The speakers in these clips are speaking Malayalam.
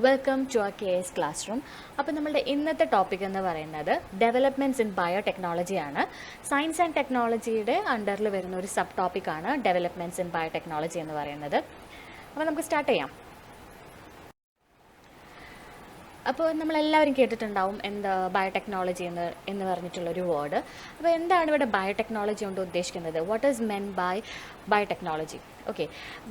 Welcome to our KS classroom. അപ്പോൾ നമ്മളുടെ ഇന്നത്തെ ടോപ്പിക് എന്ന് പറയുന്നത് ഡെവലപ്മെൻറ്റ്സ് ഇൻ ബയോടെക്നോളജിയാണ്. സയൻസ് ആൻഡ് ടെക്നോളജിയുടെ അണ്ടറിൽ വരുന്ന ഒരു സബ് ടോപ്പിക്കാണ് ഡെവലപ്മെൻറ്റ്സ് ഇൻ ബയോടെക്നോളജി എന്ന് പറയുന്നത്. അപ്പോൾ നമുക്ക് സ്റ്റാർട്ട് ചെയ്യാം. അപ്പോൾ നമ്മളെല്ലാവരും കേട്ടിട്ടുണ്ടാവും എന്താ ബയോടെക്നോളജി എന്ന് പറഞ്ഞിട്ടുള്ളൊരു വേർഡ്. അപ്പോൾ എന്താണ് ഇവിടെ ബയോടെക്നോളജി കൊണ്ട് ഉദ്ദേശിക്കുന്നത്? What is meant by biotechnology? Okay,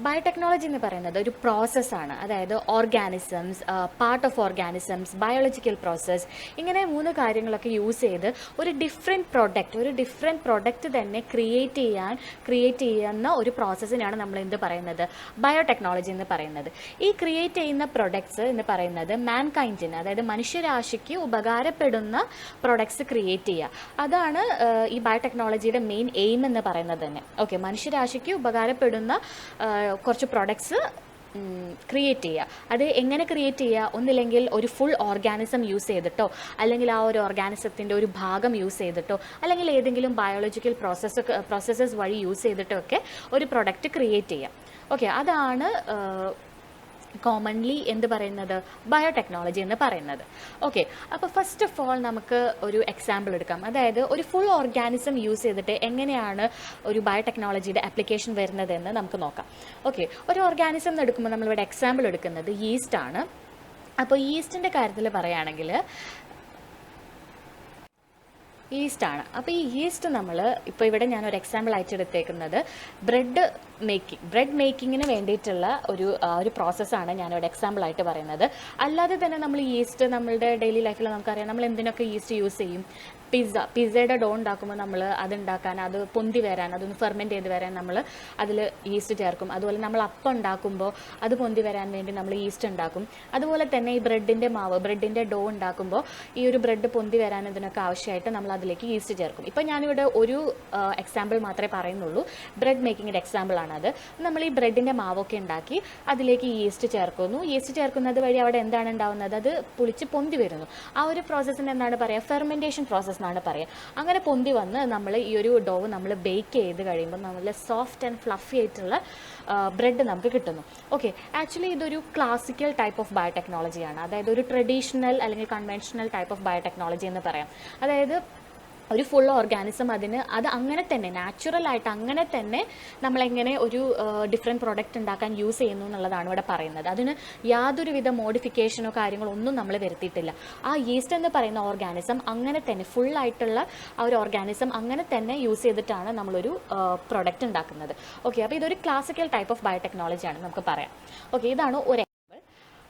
biotechnology എന്ന് പറയുന്നത് ഒരു പ്രോസസ്സാണ്. അതായത് organisms, part of organisms, biological process, ഇങ്ങനെ 3 കാര്യങ്ങളൊക്കെ യൂസ് ചെയ്ത് ഒരു ഡിഫറെൻറ്റ് പ്രൊഡക്റ്റ് തന്നെ ക്രിയേറ്റ് ചെയ്യുന്ന ഒരു പ്രോസസ്സിനാണ് നമ്മൾ എന്ത് പറയുന്നത്? ബയോടെക്നോളജി എന്ന് പറയുന്നത്. ഈ ക്രിയേറ്റ് ചെയ്യുന്ന പ്രൊഡക്ട്സ് എന്ന് പറയുന്നത് മാൻകൈൻഡിന്, അതായത് മനുഷ്യരാശിക്ക് ഉപകാരപ്പെടുന്ന പ്രൊഡക്ട്സ് ക്രിയേറ്റ് ചെയ്യുക. അതാണ് ഈ ബയോടെക്നോളജിയുടെ മെയിൻ എയിം എന്ന് പറയുന്നത് തന്നെ. ഓക്കെ, മനുഷ്യരാശിക്ക് ഉപകാരപ്പെടുന്ന കുറച്ച് പ്രൊഡക്ട്സ് ക്രിയേറ്റ് ചെയ്യുക. അത് എങ്ങനെ ക്രിയേറ്റ് ചെയ്യുക? ഒന്നില്ലെങ്കിൽ ഒരു ഫുൾ ഓർഗാനിസം യൂസ് ചെയ്തിട്ടോ, അല്ലെങ്കിൽ ആ ഒരു ഓർഗാനിസത്തിൻ്റെ ഒരു ഭാഗം യൂസ് ചെയ്തിട്ടോ, അല്ലെങ്കിൽ ഏതെങ്കിലും ബയോളജിക്കൽ പ്രോസസ്സസ് വഴി യൂസ് ചെയ്തിട്ടോ ഒക്കെ ഒരു പ്രൊഡക്റ്റ് ക്രിയേറ്റ് ചെയ്യുക. ഓക്കെ, അതാണ് കോമൺലി എന്ത് പറയുന്നത്? ബയോടെക്നോളജി എന്ന് പറയുന്നത്. ഓക്കെ, അപ്പോൾ ഫസ്റ്റ് ഓഫ് ഓൾ നമുക്ക് ഒരു എക്സാമ്പിൾ എടുക്കാം. അതായത് ഒരു ഫുൾ ഓർഗാനിസം യൂസ് ചെയ്തിട്ട് എങ്ങനെയാണ് ഒരു ബയോടെക്നോളജിയുടെ ആപ്ലിക്കേഷൻ വരുന്നതെന്ന് നമുക്ക് നോക്കാം. ഓക്കെ, ഒരു ഓർഗാനിസം എടുക്കുമ്പോൾ നമ്മളിവിടെ എക്സാമ്പിൾ എടുക്കുന്നത് ഈസ്റ്റ് ആണ്. അപ്പോൾ ഈസ്റ്റിൻ്റെ കാര്യത്തിൽ പറയുകയാണെങ്കിൽ ഈസ്റ്റാണ്. അപ്പോൾ ഈ ഈസ്റ്റ് നമ്മൾ ഇപ്പോൾ ഇവിടെ ഞാനൊരു എക്സാമ്പിൾ അയച്ചെടുത്തേക്കുന്നത് ബ്രെഡ് മേക്കിങ്ങിന് വേണ്ടിയിട്ടുള്ള ഒരു പ്രോസസ്സാണ് ഞാനിവിടെ എക്സാമ്പിളായിട്ട് പറയുന്നത്. അല്ലാതെ തന്നെ നമ്മൾ ഈസ്റ്റ് നമ്മളുടെ ഡെയിലി ലൈഫിൽ നമുക്കറിയാം നമ്മൾ എന്തിനൊക്കെ ഈസ്റ്റ് യൂസ് ചെയ്യും. പിസ്സയുടെ ഡോ ഉണ്ടാക്കുമ്പോൾ നമ്മൾ അതുണ്ടാക്കാൻ, അത് പൊന്തി വരാൻ, അതൊന്ന് ഫെർമെൻറ്റ് ചെയ്ത് വരാൻ നമ്മൾ അതിൽ ഈസ്റ്റ് ചേർക്കും. അതുപോലെ നമ്മൾ അപ്പം ഉണ്ടാക്കുമ്പോൾ അത് പൊന്തി വരാൻ വേണ്ടി നമ്മൾ ഈസ്റ്റ് ഉണ്ടാക്കും. അതുപോലെ തന്നെ ഈ ബ്രെഡിൻ്റെ ഡോ ഉണ്ടാക്കുമ്പോൾ ഈ ഒരു ബ്രെഡ് പൊന്തി വരാൻ ഇതിനൊക്കെ ആവശ്യമായിട്ട് നമ്മൾ അതിലേക്ക് ഈസ്റ്റ് ചേർക്കും. ഇപ്പോൾ ഞാനിവിടെ ഒരു എക്സാമ്പിൾ മാത്രമേ പറയുന്നുള്ളൂ. ബ്രെഡ് മേക്കിങ്ങിൻ്റെ എക്സാമ്പിളാണത്. നമ്മൾ ഈ ബ്രെഡിൻ്റെ മാവൊക്കെ ഉണ്ടാക്കി അതിലേക്ക് ഈസ്റ്റ് ചേർക്കുന്നു. ഈസ്റ്റ് ചേർക്കുന്നത് വഴി അവിടെ എന്താണ് ഉണ്ടാവുന്നത്? അത് പുളിച്ച് പൊന്തി വരുന്നു. ആ ഒരു പ്രോസസ്സിന് എന്താണ് പറയുക? ഫെർമെൻറ്റേഷൻ പ്രോസസ്സ് എന്നാണ് പറയുക. അങ്ങനെ പൊന്തി വന്ന് നമ്മൾ ഈ ഒരു ഡോ നമ്മൾ ബേക്ക് ചെയ്ത് കഴിയുമ്പോൾ നല്ല സോഫ്റ്റ് ആൻഡ് ഫ്ലഫി ആയിട്ടുള്ള ബ്രെഡ് നമുക്ക് കിട്ടുന്നു. ഓക്കെ, ആക്ച്വലി ഇതൊരു ക്ലാസിക്കൽ ടൈപ്പ് ഓഫ് ബയോടെക്നോളജിയാണ്. അതായത് ഒരു ട്രഡീഷണൽ അല്ലെങ്കിൽ കൺവെൻഷണൽ ടൈപ്പ് ഓഫ് ബയോടെക്നോളജി എന്ന് പറയാം. അതായത് ഒരു ഫുൾ ഓർഗാനിസം അത് അങ്ങനെ തന്നെ നാച്ചുറലായിട്ട് അങ്ങനെ തന്നെ നമ്മളെങ്ങനെ ഒരു ഡിഫറെൻറ്റ് പ്രോഡക്റ്റ് ഉണ്ടാക്കാൻ യൂസ് ചെയ്യുന്നു എന്നുള്ളതാണ് ഇവിടെ പറയുന്നത്. അതിന് യാതൊരുവിധ മോഡിഫിക്കേഷനോ കാര്യങ്ങളോ ഒന്നും നമ്മൾ വരുത്തിയിട്ടില്ല. ആ ഈസ്റ്റ് എന്ന് പറയുന്ന ഓർഗാനിസം അങ്ങനെ തന്നെ ഫുള്ളായിട്ടുള്ള ആ ഒരു ഓർഗാനിസം അങ്ങനെ തന്നെ യൂസ് ചെയ്തിട്ടാണ് നമ്മളൊരു പ്രോഡക്റ്റ് ഉണ്ടാക്കുന്നത്. ഓക്കെ, അപ്പോൾ ഇതൊരു ക്ലാസിക്കൽ ടൈപ്പ് ഓഫ് ബയോടെക്നോളജിയാണ് നമുക്ക് പറയാം. ഓക്കെ, ഇതാണ് ഒരു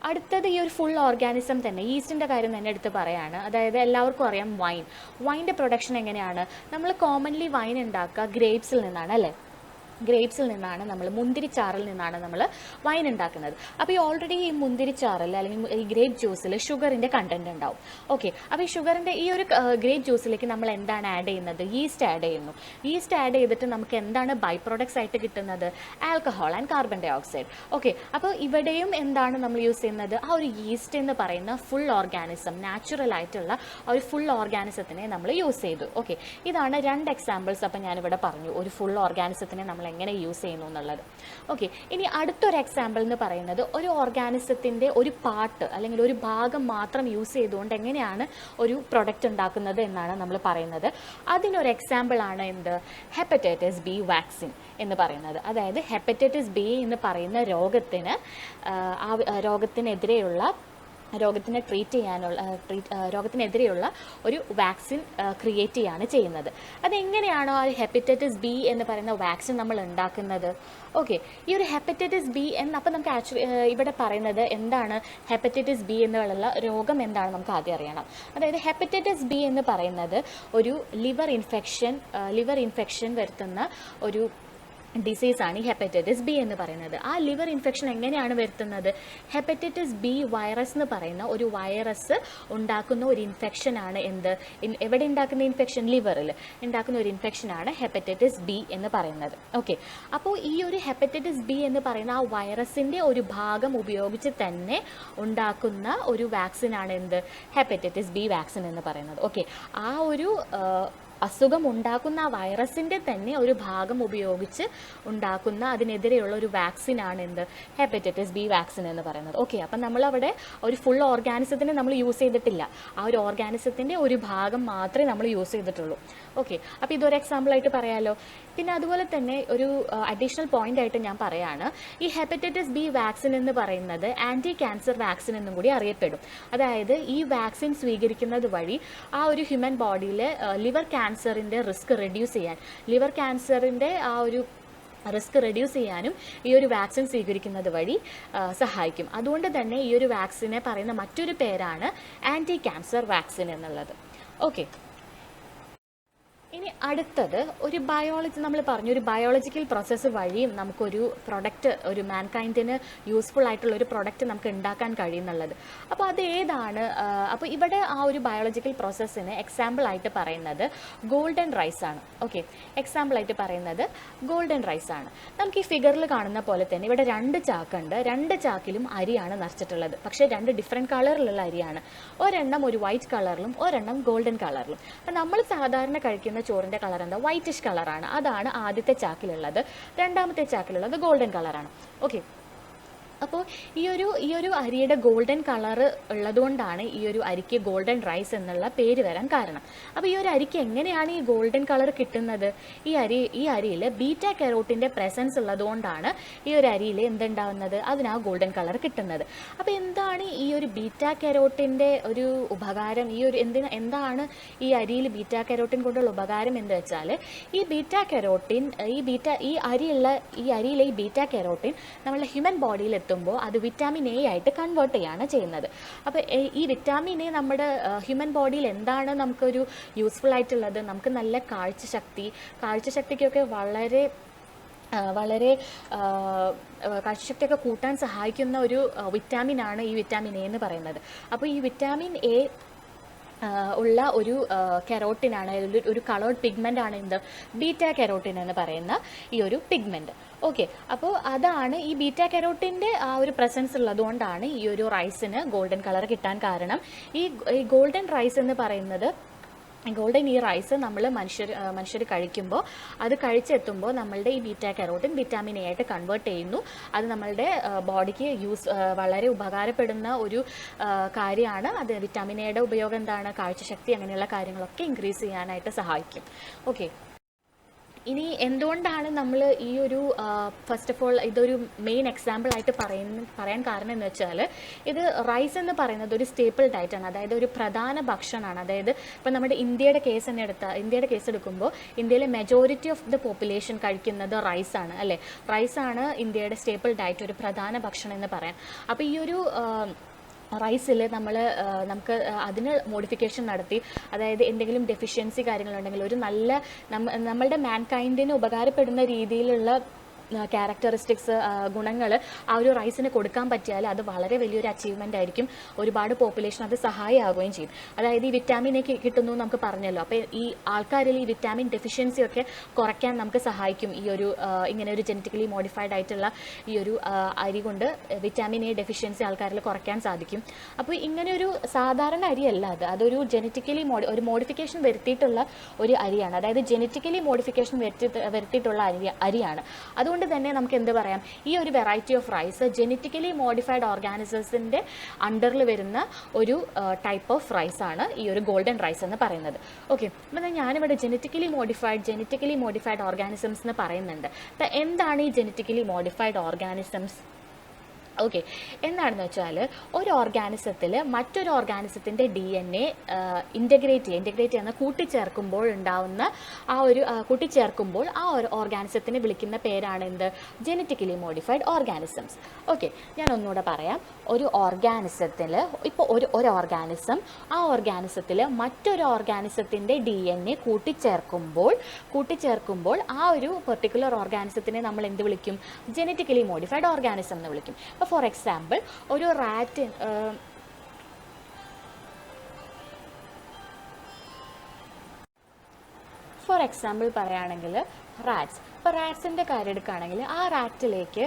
അടുത്തത് ഈ ഒരു ഫുൾ ഓർഗാനിസം തന്നെ ഈസ്റ്റിൻ്റെ കാര്യം തന്നെ എടുത്ത് പറയാണ്. അതായത് എല്ലാവർക്കും അറിയാം വൈൻ്റെ പ്രൊഡക്ഷൻ എങ്ങനെയാണ്? നമ്മൾ കോമൺലി വൈൻ ഉണ്ടാക്കുക ഗ്രേപ്സിൽ നിന്നാണ്, അല്ലേ? ഗ്രേപ്സിൽ നിന്നാണ്, നമ്മൾ മുന്തിരിച്ചാറിൽ നിന്നാണ് നമ്മൾ വൈൻ ഉണ്ടാക്കുന്നത്. അപ്പോൾ ഈ ഓൾറെഡി ഈ മുന്തിരിച്ചാറിൽ അല്ലെങ്കിൽ ഈ ഗ്രേപ്പ് ജ്യൂസിൽ ഷുഗറിൻ്റെ കണ്ടൻറ്റ് ഉണ്ടാവും. ഓക്കെ, അപ്പോൾ ഈ ഷുഗറിൻ്റെ ഈ ഒരു ഗ്രേപ്പ് ജ്യൂസിലേക്ക് നമ്മൾ എന്താണ് ആഡ് ചെയ്യുന്നത്? ഈസ്റ്റ് ആഡ് ചെയ്യുന്നു. ഈസ്റ്റ് ആഡ് ചെയ്തിട്ട് നമുക്ക് എന്താണ് ബൈ പ്രോഡക്ട്സ് ആയിട്ട് കിട്ടുന്നത്? Alcohol and carbon dioxide. Okay, അപ്പോൾ ഇവിടെയും എന്താണ് നമ്മൾ യൂസ് ചെയ്യുന്നത്? ആ ഒരു ഈസ്റ്റ് എന്ന് പറയുന്ന ഫുൾ ഓർഗാനിസം, നാച്ചുറൽ ആയിട്ടുള്ള ആ ഒരു ഫുൾ ഓർഗാനിസത്തിനെ നമ്മൾ യൂസ് ചെയ്തു. ഓക്കെ, ഇതാണ് 2 എക്സാമ്പിൾസ്. അപ്പോൾ ഞാനിവിടെ പറഞ്ഞു ഒരു ഫുൾ ഓർഗാനിസത്തിനെ നമ്മൾ എങ്ങനെ യൂസ് ചെയ്യുന്നു എന്നുള്ളത്. ഓക്കെ, ഇനി അടുത്തൊരു എക്സാമ്പിൾ എന്ന് പറയുന്നത് ഒരു ഓർഗാനിസത്തിൻ്റെ ഒരു പാർട്ട് അല്ലെങ്കിൽ ഒരു ഭാഗം മാത്രം യൂസ് ചെയ്തുകൊണ്ട് എങ്ങനെയാണ് ഒരു പ്രൊഡക്റ്റ് ഉണ്ടാക്കുന്നത് എന്നാണ് നമ്മൾ പറയുന്നത്. അതിനൊരു എക്സാമ്പിളാണ് എന്ത്? ഹെപ്പറ്റൈറ്റിസ് ബി വാക്സിൻ എന്ന് പറയുന്നത്. അതായത് ഹെപ്പറ്റൈറ്റിസ് ബി എന്ന് പറയുന്ന രോഗത്തിനെതിരെയുള്ള ഒരു വാക്സിൻ ക്രിയേറ്റ് ചെയ്യാണ് ചെയ്യുന്നത്. അതെങ്ങനെയാണോ ആ ഹെപ്പറ്റൈറ്റിസ് ബി എന്ന് പറയുന്ന വാക്സിൻ നമ്മൾ ഉണ്ടാക്കുന്നത്? ഓക്കെ, ഈ ഒരു ഹെപ്പറ്റൈറ്റിസ് ബി അപ്പോൾ നമുക്ക് ആക്ച്വലി ഇവിടെ പറയുന്നത് എന്താണ് ഹെപ്പറ്റൈറ്റിസ് ബി എന്നുള്ള രോഗം എന്താണ് നമുക്ക് ആദ്യം അറിയണം. അതായത് ഹെപ്പറ്റൈറ്റിസ് ബി എന്ന് പറയുന്നത് ഒരു ലിവർ ഇൻഫെക്ഷൻ വരുത്തുന്ന ഒരു ഡിസീസാണ് ഈ ഹെപ്പറ്റൈറ്റിസ് ബി എന്ന് പറയുന്നത്. ആ ലിവർ ഇൻഫെക്ഷൻ എങ്ങനെയാണ് വരുത്തുന്നത്? ഹെപ്പറ്റൈറ്റിസ് ബി വൈറസ് എന്ന് പറയുന്ന ഒരു വൈറസ് ഉണ്ടാക്കുന്ന ഒരു ഇൻഫെക്ഷനാണ് എവിടെ ഉണ്ടാക്കുന്ന ഇൻഫെക്ഷൻ? ലിവറിൽ ഉണ്ടാക്കുന്ന ഒരു ഇൻഫെക്ഷനാണ് ഹെപ്പറ്റൈറ്റിസ് ബി എന്ന് പറയുന്നത്. ഓക്കെ, അപ്പോൾ ഈ ഒരു ഹെപ്പറ്റൈറ്റിസ് ബി എന്ന് പറയുന്ന ആ വൈറസിൻ്റെ ഒരു ഭാഗം ഉപയോഗിച്ച് തന്നെ ഉണ്ടാക്കുന്ന ഒരു വാക്സിനാണ് ഹെപ്പറ്റൈറ്റിസ് ബി വാക്സിൻ എന്ന് പറയുന്നത്. ഓക്കെ, ആ ഒരു അസുഖം ഉണ്ടാക്കുന്ന ആ വൈറസിൻ്റെ തന്നെ ഒരു ഭാഗം ഉപയോഗിച്ച് ഉണ്ടാക്കുന്ന അതിനെതിരെയുള്ള ഒരു വാക്സിനാണ് എന്ത് ഹെപ്പറ്റൈറ്റിസ് ബി വാക്സിൻ എന്ന് പറയുന്നത്. ഓക്കെ, അപ്പം നമ്മളവിടെ ഒരു ഫുൾ ഓർഗാനിസത്തിനെ നമ്മൾ യൂസ് ചെയ്തിട്ടില്ല, ആ ഒരു ഓർഗാനിസത്തിൻ്റെ ഒരു ഭാഗം മാത്രമേ നമ്മൾ യൂസ് ചെയ്തിട്ടുള്ളൂ. ഓക്കെ, അപ്പോൾ ഇതൊരു എക്സാമ്പിളായിട്ട് പറയാമല്ലോ. പിന്നെ അതുപോലെ തന്നെ ഒരു അഡീഷണൽ പോയിന്റ് ആയിട്ട് ഞാൻ പറയാണ്, ഈ ഹെപ്പറ്റൈറ്റിസ് ബി വാക്സിൻ എന്ന് പറയുന്നത് ആൻറ്റി ക്യാൻസർ വാക്സിൻ എന്നും കൂടി അറിയപ്പെടും. അതായത് ഈ വാക്സിൻ സ്വീകരിക്കുന്നത് വഴി ആ ഒരു ഹ്യൂമൻ ബോഡിയിൽ ലിവർ ക്യാൻസറിൻ്റെ റിസ്ക് റെഡ്യൂസ് ചെയ്യാൻ, ലിവർ ക്യാൻസറിൻ്റെ ആ ഒരു റിസ്ക് റെഡ്യൂസ് ചെയ്യാനും ഈ ഒരു വാക്സിൻ സ്വീകരിക്കുന്നത് വഴി സഹായിക്കും. അതുകൊണ്ട് തന്നെ ഈ ഒരു വാക്സിനെ പറയുന്ന മറ്റൊരു പേരാണ് ആൻറ്റി ക്യാൻസർ വാക്സിൻ എന്നുള്ളത്. ഓക്കെ, ഇനി അടുത്തത് ഒരു ബയോളജി, നമ്മൾ പറഞ്ഞു ഒരു ബയോളജിക്കൽ പ്രോസസ്സ് വഴിയും നമുക്കൊരു പ്രൊഡക്റ്റ്, ഒരു മാൻകൈൻഡിന് യൂസ്ഫുൾ ആയിട്ടുള്ള ഒരു പ്രൊഡക്റ്റ് നമുക്ക് ഉണ്ടാക്കാൻ കഴിയുന്നുള്ളത്. അപ്പോൾ അത് ഏതാണ്? അപ്പോൾ ഇവിടെ ആ ഒരു ബയോളജിക്കൽ പ്രോസസ്സിന് എക്സാമ്പിളായിട്ട് പറയുന്നത് ഗോൾഡൻ റൈസ് ആണ്. ഓക്കെ, എക്സാമ്പിളായിട്ട് പറയുന്നത് ഗോൾഡൻ റൈസ് ആണ്. നമുക്ക് ഈ ഫിഗറിൽ കാണുന്ന പോലെ തന്നെ ഇവിടെ 2 ചാക്കുണ്ട്. 2 ചാക്കിലും അരിയാണ് നിറച്ചിട്ടുള്ളത്. പക്ഷേ 2 ഡിഫറെൻറ്റ് കളറിലുള്ള അരിയാണ്. ഒരെണ്ണം ഒരു വൈറ്റ് കളറിലും ഒരെണ്ണം ഗോൾഡൻ കളറിലും. അപ്പം നമ്മൾ സാധാരണ കഴിക്കുന്ന ചോറിൻ്റെ കളർ എന്താ? വൈറ്റിഷ് കളറാണ്. അതാണ് ആദ്യത്തെ ചാക്കിലുള്ളത്. രണ്ടാമത്തെ ചാക്കിലുള്ളത് ഗോൾഡൻ കളറാണ്. ഓക്കെ, അപ്പോൾ ഈ ഒരു അരിയുടെ ഗോൾഡൻ കളർ ഉള്ളതുകൊണ്ടാണ് ഈ ഒരു അരിക്ക് ഗോൾഡൻ റൈസ് എന്നുള്ള പേര് വരാൻ കാരണം. അപ്പോൾ ഈ ഒരു അരിക്ക് എങ്ങനെയാണ് ഈ ഗോൾഡൻ കളർ കിട്ടുന്നത്? ഈ അരിയിൽ ബീറ്റ കരോട്ടിൻ്റെ പ്രസൻസ് ഉള്ളതുകൊണ്ടാണ് ഈ ഒരു അരിയിൽ എന്തുണ്ടാവുന്നത്? അതിനാ ഗോൾഡൻ കളർ കിട്ടുന്നത്. അപ്പോൾ എന്താണ് ഈ ഒരു ബീറ്റ കരോട്ടിൻ്റെ ഒരു ഉപകാരം? എന്താണ് ഈ അരിയിൽ ബീറ്റ കരോട്ടിൻ കൊണ്ടുള്ള ഉപകാരം എന്ന് വെച്ചാൽ, ഈ ബീറ്റ കരോട്ടിൻ ഈ അരിയിലെ ഈ ബീറ്റ കരോട്ടിൻ നമ്മുടെ ഹ്യൂമൻ ബോഡിയിൽ എത്തുമ്പോൾ അത് വിറ്റാമിൻ എ ആയിട്ട് കൺവേർട്ട് ചെയ്യാണ് ചെയ്യുന്നത്. അപ്പോൾ ഈ വിറ്റാമിൻ എ നമ്മുടെ ഹ്യൂമൻ ബോഡിയിൽ എന്താണ് നമുക്കൊരു യൂസ്ഫുൾ ആയിട്ടുള്ളത്? നമുക്ക് നല്ല കാഴ്ചശക്തിക്കൊക്കെ വളരെ കാഴ്ചശക്തിയൊക്കെ കൂട്ടാൻ സഹായിക്കുന്ന ഒരു വിറ്റാമിനാണ് ഈ വിറ്റാമിൻ എ എന്ന് പറയുന്നത്. അപ്പോൾ ഈ വിറ്റാമിൻ എ ഉള്ള ഒരു കെരോട്ടിനാണ്, ഒരു കളേർഡ് പിഗ്മെൻ്റ് ആണ് എന്ത് ബീറ്റ കെരോട്ടിൻ എന്ന് പറയുന്ന ഈ ഒരു പിഗ്മെൻറ്റ്. ഓക്കെ, അപ്പോൾ അതാണ് ഈ ബീറ്റ കെരോട്ടിൻ്റെ ആ ഒരു പ്രസൻസ് ഉള്ളതുകൊണ്ടാണ് ഈ ഒരു റൈസിന് ഗോൾഡൻ കളർ കിട്ടാൻ കാരണം. ഈ ഗോൾഡൻ റൈസ് എന്ന് പറയുന്നത്, ഗോൾഡൻ ഈ റൈസ് നമ്മൾ മനുഷ്യർ കഴിക്കുമ്പോൾ അത് കഴിച്ചെത്തുമ്പോൾ നമ്മളുടെ ഈ ബീറ്റ കരോട്ടിൻ വിറ്റാമിൻ എ ആയിട്ട് കൺവേർട്ട് ചെയ്യുന്നു. അത് നമ്മളുടെ ബോഡിക്ക് വളരെ ഉപകാരപ്പെടുന്ന ഒരു കാര്യമാണ്. അത് വിറ്റാമിൻ എയുടെ ഉപയോഗം എന്താണ്? കാഴ്ചശക്തി അങ്ങനെയുള്ള കാര്യങ്ങളൊക്കെ ഇൻക്രീസ് ചെയ്യാനായിട്ട് സഹായിക്കും. ഓക്കെ, ഇനി എന്തുകൊണ്ടാണ് നമ്മൾ ഈ ഒരു ഫസ്റ്റ് ഓഫ് ഓൾ ഇതൊരു മെയിൻ എക്സാമ്പിൾ ആയിട്ട് പറയാൻ കാരണം എന്ന് വെച്ചാൽ, ഇത് റൈസ് എന്ന് പറയുന്നത് ഒരു സ്റ്റേപ്പിൾ ഡയറ്റാണ്, അതായത് ഒരു പ്രധാന ഭക്ഷണമാണ്. അതായത് ഇപ്പം നമ്മുടെ ഇന്ത്യയുടെ കേസ് എടുക്കുമ്പോൾ ഇന്ത്യയിലെ മെജോറിറ്റി ഓഫ് ദ പോപ്പുലേഷൻ കഴിക്കുന്നത് റൈസാണ്, അല്ലേ? റൈസാണ് ഇന്ത്യയുടെ സ്റ്റേപ്പിൾ ഡയറ്റ്, ഒരു പ്രധാന ഭക്ഷണം എന്ന് പറയാം. അപ്പോൾ ഈ ഒരു റൈസിൽ നമുക്ക് അതിന് മോഡിഫിക്കേഷൻ നടത്തി, അതായത് എന്തെങ്കിലും ഡെഫിഷ്യൻസി കാര്യങ്ങളുണ്ടെങ്കിൽ ഒരു നല്ല നമ്മളുടെ മാൻകൈൻഡിന് ഉപകാരപ്പെടുന്ന രീതിയിലുള്ള ക്യാരക്ടറിസ്റ്റിക്സ്, ഗുണങ്ങൾ ആ ഒരു റൈസിന് കൊടുക്കാൻ പറ്റിയാൽ അത് വളരെ വലിയൊരു അച്ചീവ്മെൻ്റ് ആയിരിക്കും. ഒരുപാട് പോപ്പുലേഷൻ അത് സഹായമാവുകയും ചെയ്യും. അതായത് ഈ വിറ്റാമിൻ എ കിട്ടുന്നു നമുക്ക് പറഞ്ഞല്ലോ. അപ്പോൾ ഈ ആൾക്കാരിൽ ഈ വിറ്റാമിൻ ഡെഫിഷ്യൻസി ഒക്കെ കുറയ്ക്കാൻ നമുക്ക് സഹായിക്കും ഈ ഒരു ഇങ്ങനെ ഒരു ജനറ്റിക്കലി മോഡിഫൈഡ് ആയിട്ടുള്ള ഈ ഒരു അരി കൊണ്ട് വിറ്റാമിൻ എ ഡെഫിഷ്യൻസി ആൾക്കാരിൽ കുറയ്ക്കാൻ സാധിക്കും. അപ്പോൾ ഇങ്ങനെ ഒരു സാധാരണ അരിയല്ല അതൊരു ജനറ്റിക്കലി ഒരു മോഡിഫിക്കേഷൻ വരുത്തിയിട്ടുള്ള ഒരു അരിയാണ്. അതായത് ജനറ്റിക്കലി മോഡിഫിക്കേഷൻ വരുത്തിയിട്ടുള്ള അരിയാണ്. അതുകൊണ്ട് തന്നെ നമുക്ക് എന്ത് പറയാം, ഈ ഒരു variety of rice genetically modified ഓർഗാനിസംസിൻ്റെ അണ്ടറിൽ വരുന്ന ഒരു ടൈപ്പ് ഓഫ് റൈസ് ആണ് ഈ ഒരു ഗോൾഡൻ റൈസ് എന്ന് പറയുന്നത്. ഓക്കെ, അപ്പം ഞാനിവിടെ ജനറ്റിക്കലി മോഡിഫൈഡ് ഓർഗാനിസംസ് എന്ന് പറയുന്നുണ്ട്. അപ്പം എന്താണ് ഈ ജനറ്റിക്കലി മോഡിഫൈഡ് ഓർഗാനിസംസ്? ഓക്കെ, എന്താണെന്ന് വെച്ചാൽ ഒരു ഓർഗാനിസത്തിൽ മറ്റൊരു ഓർഗാനിസത്തിൻ്റെ DNA ഇൻ്റഗ്രേറ്റ് ചെയ്യുന്ന കൂട്ടിച്ചേർക്കുമ്പോൾ ഉണ്ടാവുന്ന കൂട്ടിച്ചേർക്കുമ്പോൾ ആ ഒരു ഓർഗാനിസത്തിനെ വിളിക്കുന്ന പേരാണ് എന്ത്? Genetically modified organisms. ഓക്കെ, ഞാൻ ഒന്നുകൂടെ പറയാം. ഒരു ഓർഗാനിസത്തിൽ ഇപ്പോൾ ഒരു ഓർഗാനിസം, ആ ഓർഗാനിസത്തിൽ മറ്റൊരു ഓർഗാനിസത്തിൻ്റെ DNA കൂട്ടിച്ചേർക്കുമ്പോൾ ആ ഒരു പെർട്ടിക്കുലർ ഓർഗാനിസത്തിനെ നമ്മൾ എന്ത് വിളിക്കും? ജനറ്റിക്കലി മോഡിഫൈഡ് ഓർഗാനിസം എന്ന് വിളിക്കും. ഫോർ എക്സാമ്പിൾ, ഒരു റാറ്റ് പറയുകയാണെങ്കിൽ റാറ്റ്സ്. ഇപ്പോൾ റാറ്റ്സിൻ്റെ കാര്യം എടുക്കുകയാണെങ്കിൽ ആ റാറ്റിലേക്ക്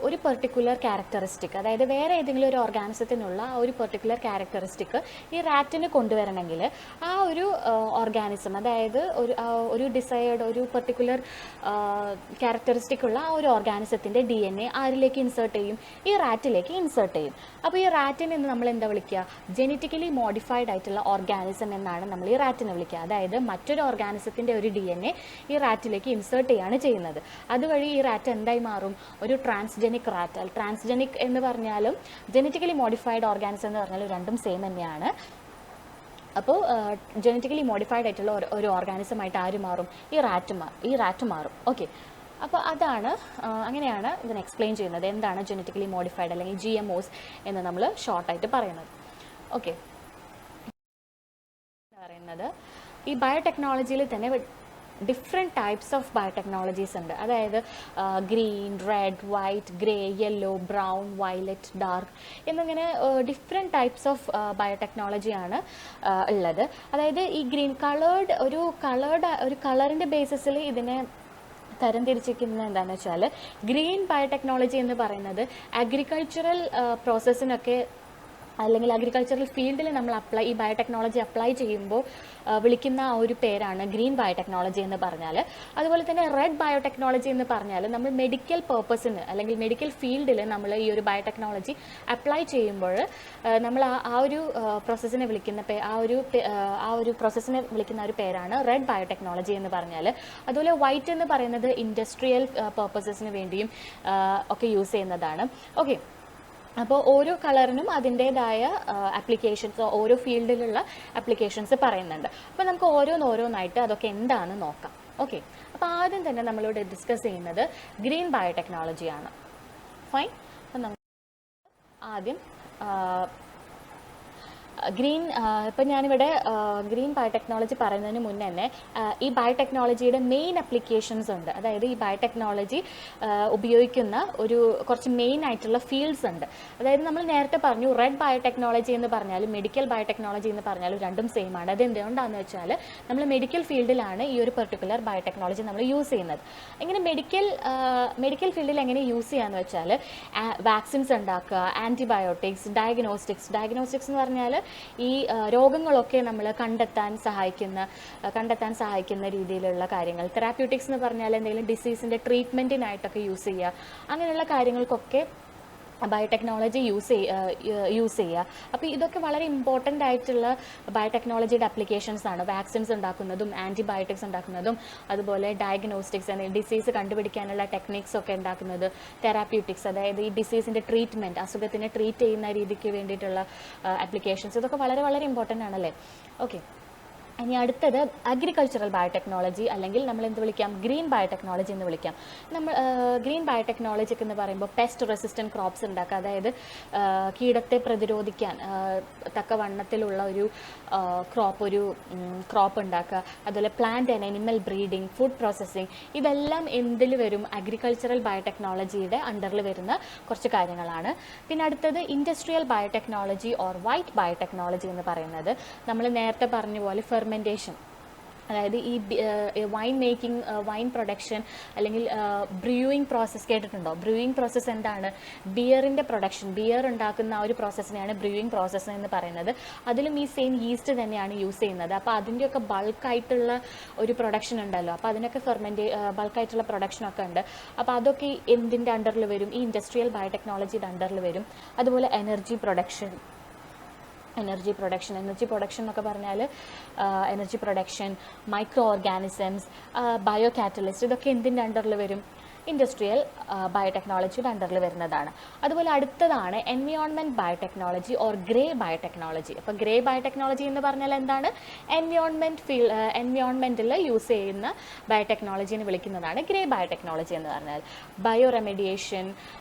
ഒരു പെർട്ടിക്കുലർ ക്യാരക്ടറിസ്റ്റിക്, അതായത് വേറെ ഏതെങ്കിലും ഒരു ഓർഗാനിസത്തിനുള്ള ഒരു പെർട്ടിക്കുലർ ക്യാരക്ടറിസ്റ്റിക് ഈ റാറ്റിന് കൊണ്ടുവരണമെങ്കിൽ ആ ഒരു ഓർഗാനിസം, അതായത് ഒരു ഡിസൈഡ് ഒരു പെർട്ടിക്കുലർ ക്യാരക്ടറിസ്റ്റിക് ഉള്ള ആ ഒരു ഓർഗാനിസത്തിൻ്റെ DNA ആരിലേക്ക് ഇൻസേർട്ട് ചെയ്യും? ഈ റാറ്റിലേക്ക് ഇൻസേർട്ട് ചെയ്യും. അപ്പോൾ ഈ റാറ്റിനെ ഇന്ന് നമ്മൾ എന്താ വിളിക്കുക? ജെനറ്റിക്കലി മോഡിഫൈഡ് ആയിട്ടുള്ള ഓർഗാനിസം എന്നാണ് നമ്മൾ ഈ റാറ്റിനെ വിളിക്കുക. അതായത് മറ്റൊരു ഓർഗാനിസത്തിൻ്റെ ഒരു DNA ഈ റാറ്റിലേക്ക് ഇൻസേർട്ട് ചെയ്യാണ് ചെയ്യുന്നത്. അതുവഴി ഈ റാറ്റ് എന്തായി മാറും? ഒരു ട്രാൻസ്ജെനിക് റാറ്റ്. ട്രാൻസ്ജെനിക് എന്ന് പറഞ്ഞാലും ജെനറ്റിക്കലി മോഡിഫൈഡ് ഓർഗാനിസം എന്ന് പറഞ്ഞാലും രണ്ടും സെയിം തന്നെയാണ്. അപ്പോൾ ജെനറ്റിക്കലി മോഡിഫൈഡ് ആയിട്ടുള്ള ഒരു ഓർഗാനിസമായിട്ട് ആര് മാറും? ഈ റാറ്റ് മാറും. ഓക്കെ, അപ്പോൾ അതാണ് അങ്ങനെയാണ് ഇതിനെ എക്സ്പ്ലെയിൻ ചെയ്യുന്നത്. എന്താണ് ജെനറ്റിക്കലി മോഡിഫൈഡ് അല്ലെങ്കിൽ GMOs എന്ന് നമ്മൾ ഷോർട്ടായിട്ട് പറയുന്നത്. ഓക്കെ, പറയുന്നത് ഈ ബയോടെക്നോളജിയിൽ തന്നെ ഡിഫറെൻറ്റ് ടൈപ്സ് ഓഫ് ബയോടെക്നോളജീസ് ഉണ്ട്. അതായത് green, red, white, grey, yellow, brown, violet, dark എന്നിങ്ങനെ ഡിഫറെൻറ്റ് ടൈപ്സ് ഓഫ് ബയോടെക്നോളജിയാണ് ഉള്ളത്. അതായത് ഈ ഗ്രീൻ ഒരു കളറിൻ്റെ ബേസിസിൽ ഇതിനെ തരംതിരിച്ചിരിക്കുന്നത് എന്താണെന്ന് വെച്ചാൽ, ഗ്രീൻ ബയോടെക്നോളജി എന്ന് പറയുന്നത് അഗ്രികൾച്ചറൽ പ്രോസസ്സിനൊക്കെ അല്ലെങ്കിൽ അഗ്രികൾച്ചറൽ ഫീൽഡിൽ നമ്മൾ ഈ ബയോടെക്നോളജി അപ്ലൈ ചെയ്യുമ്പോൾ വിളിക്കുന്ന ആ ഒരു പേരാണ് ഗ്രീൻ ബയോടെക്നോളജി എന്ന് പറഞ്ഞാൽ. അതുപോലെ തന്നെ റെഡ് ബയോടെക്നോളജി എന്ന് പറഞ്ഞാൽ നമ്മൾ മെഡിക്കൽ പേർപ്പസിന് അല്ലെങ്കിൽ മെഡിക്കൽ ഫീൽഡിൽ നമ്മൾ ഈ ഒരു ബയോടെക്നോളജി അപ്ലൈ ചെയ്യുമ്പോൾ നമ്മൾ ആ ഒരു പ്രോസസ്സിനെ വിളിക്കുന്ന ആ ഒരു പ്രോസസ്സിനെ വിളിക്കുന്ന ഒരു പേരാണ് റെഡ് ബയോടെക്നോളജി എന്ന് പറഞ്ഞാൽ. അതുപോലെ വൈറ്റ് എന്ന് പറയുന്നത് ഇൻഡസ്ട്രിയൽ പേർപ്പസസിന് വേണ്ടിയും ഒക്കെ യൂസ് ചെയ്യുന്നതാണ്. ഓക്കെ, അപ്പോൾ ഓരോ കളറിനും അതിൻ്റേതായ ആപ്ലിക്കേഷൻസ്, ഓരോ ഫീൽഡിലുള്ള ആപ്ലിക്കേഷൻസ് പറയുന്നുണ്ട്. അപ്പോൾ നമുക്ക് ഓരോന്നായിട്ട് അതൊക്കെ എന്താണെന്ന് നോക്കാം. ഓക്കെ, അപ്പോൾ ആദ്യം തന്നെ നമ്മളിവിടെ ഡിസ്കസ് ചെയ്യുന്നത് ഗ്രീൻ ബയോടെക്നോളജിയാണ്. ഫൈൻ. അപ്പം നമുക്ക് ആദ്യം ഇപ്പം ഞാനിവിടെ ഗ്രീൻ ബയോടെക്നോളജി പറയുന്നതിന് മുന്നേ തന്നെ ഈ ബയോടെക്നോളജിയുടെ മെയിൻ അപ്ലിക്കേഷൻസ് ഉണ്ട്. അതായത് ഈ ബയോടെക്നോളജി ഉപയോഗിക്കുന്ന കുറച്ച് മെയിൻ ആയിട്ടുള്ള ഫീൽഡ്സ് ഉണ്ട്. അതായത് നമ്മൾ നേരത്തെ പറഞ്ഞു റെഡ് ബയോടെക്നോളജി എന്ന് പറഞ്ഞാലും മെഡിക്കൽ ബയോടെക്നോളജി എന്ന് പറഞ്ഞാലും രണ്ടും സെയിം ആണ്. അത് എന്തുകൊണ്ടാണെന്ന് വെച്ചാൽ നമ്മൾ മെഡിക്കൽ ഫീൽഡിലാണ് ഈ ഒരു പെർട്ടിക്കുലർ ബയോടെക്നോളജി നമ്മൾ യൂസ് ചെയ്യുന്നത്. ഇങ്ങനെ മെഡിക്കൽ ഫീൽഡിൽ എങ്ങനെ യൂസ് ചെയ്യാന്ന് വെച്ചാൽ വാക്സിൻസ് ഉണ്ടാക്കുക, ആൻറ്റിബയോട്ടിക്സ്, ഡയഗ്നോസ്റ്റിക്സ് എന്ന് പറഞ്ഞാൽ ഈ രോഗങ്ങളൊക്കെ നമ്മൾ കണ്ടെത്താൻ സഹായിക്കുന്ന രീതിയിലുള്ള കാര്യങ്ങൾ. തെറാപ്യൂട്ടിക്സ് എന്ന് പറഞ്ഞാൽ എന്തെങ്കിലും ഡിസീസിൻ്റെ ട്രീറ്റ്മെൻറ്റിനായിട്ടൊക്കെ യൂസ് ചെയ്യുക. അങ്ങനെയുള്ള കാര്യങ്ങൾക്കൊക്കെ ബയോടെക്നോളജി യൂസ് ചെയ്യുക. അപ്പോൾ ഇതൊക്കെ വളരെ ഇമ്പോർട്ടൻ്റ് ആയിട്ടുള്ള ബയോടെക്നോളജിയുടെ അപ്ലിക്കേഷൻസ് ആണ്. വാക്സിൻസ് ഉണ്ടാക്കുന്നതും ആൻറ്റിബയോട്ടിക്സ് ഉണ്ടാക്കുന്നതും അതുപോലെ ഡയഗ്നോസ്റ്റിക്സ് ഡിസീസ് കണ്ടുപിടിക്കാനുള്ള ടെക്നിക്സ് ഒക്കെ ഉണ്ടാക്കുന്നത്, തെറാപ്യൂട്ടിക്സ് അതായത് ഈ ഡിസീസിൻ്റെ ട്രീറ്റ്മെൻറ്റ്, അസുഖത്തിനെ ട്രീറ്റ് ചെയ്യുന്ന രീതിക്ക് വേണ്ടിയിട്ടുള്ള ആപ്ലിക്കേഷൻസ്, ഇതൊക്കെ വളരെ വളരെ ഇമ്പോർട്ടൻ്റ് ആണല്ലേ. ഓക്കെ, ഇനി അടുത്തത് അഗ്രികൾച്ചറൽ ബയോടെക്നോളജി അല്ലെങ്കിൽ നമ്മൾ എന്ത് വിളിക്കാം? ഗ്രീൻ ബയോടെക്നോളജി എന്ന് വിളിക്കാം. ഗ്രീൻ ബയോടെക്നോളജി എന്ന് പറയുമ്പോൾ പെസ്റ്റ് റെസിസ്റ്റൻറ്റ് ക്രോപ്സ് ഉണ്ടാക്കുക, അതായത് കീടത്തെ പ്രതിരോധിക്കാൻ തക്കവണ്ണത്തിലുള്ള ഒരു ക്രോപ്പ് ഉണ്ടാക്കുക. അതുപോലെ plant and animal breeding, food processing, ഇതെല്ലാം എന്തിൽ വരും? അഗ്രികൾച്ചറൽ ബയോടെക്നോളജിയുടെ അണ്ടറിൽ വരുന്ന കുറച്ച് കാര്യങ്ങളാണ്. പിന്നെ അടുത്തത് industrial biotechnology or white biotechnology എന്ന് പറയുന്നത് നമ്മൾ നേരത്തെ പറഞ്ഞ പോലെ ഫെർമെൻറ്റേഷൻ, അതായത് ഈ വൈൻ പ്രൊഡക്ഷൻ അല്ലെങ്കിൽ ബ്രൂയിങ് പ്രോസസ്സ് കേട്ടിട്ടുണ്ടോ? ബ്രൂയിങ് പ്രോസസ്സ് എന്താണ്? ബിയർ ഉണ്ടാക്കുന്ന ആ ഒരു പ്രോസസ്സിനെയാണ് ബ്രൂയിങ് പ്രോസസ്സ് എന്ന് പറയുന്നത്. അതിലും ഈ സെയിം ഈസ്റ്റ് തന്നെയാണ് യൂസ് ചെയ്യുന്നത്. അപ്പോൾ അതിൻ്റെയൊക്കെ ബൾക്കായിട്ടുള്ള ഒരു പ്രൊഡക്ഷൻ ഉണ്ടല്ലോ, അപ്പോൾ അതിനൊക്കെ ബൾക്കായിട്ടുള്ള പ്രൊഡക്ഷനൊക്കെ ഉണ്ട്. അപ്പോൾ അതൊക്കെ എന്തിൻ്റെ അണ്ടറിൽ വരും? ഈ ഇൻഡസ്ട്രിയൽ ബയോടെക്നോളജിയുടെ അണ്ടറിൽ വരും. അതുപോലെ എനർജി പ്രൊഡക്ഷൻ എന്നൊക്കെ പറഞ്ഞാൽ energy production, micro organisms, bio catalyst, ഇതൊക്കെ എന്തിൻ്റെ അണ്ടറിൽ വരും? ഇൻഡസ്ട്രിയൽ ബയോടെക്നോളജിയുടെ അണ്ടറിൽ വരുന്നതാണ്. അതുപോലെ അടുത്തതാണ് environment biotechnology or grey biotechnology. അപ്പോൾ ഗ്രേ ബയോടെക്നോളജി എന്ന് പറഞ്ഞാൽ എന്താണ്? എൻവയോൺമെൻറ്റിൽ യൂസ് ചെയ്യുന്ന ബയോടെക്നോളജിനെ വിളിക്കുന്നതാണ് ഗ്രേ ബയോടെക്നോളജി എന്ന് പറഞ്ഞാൽ. Bio remediation,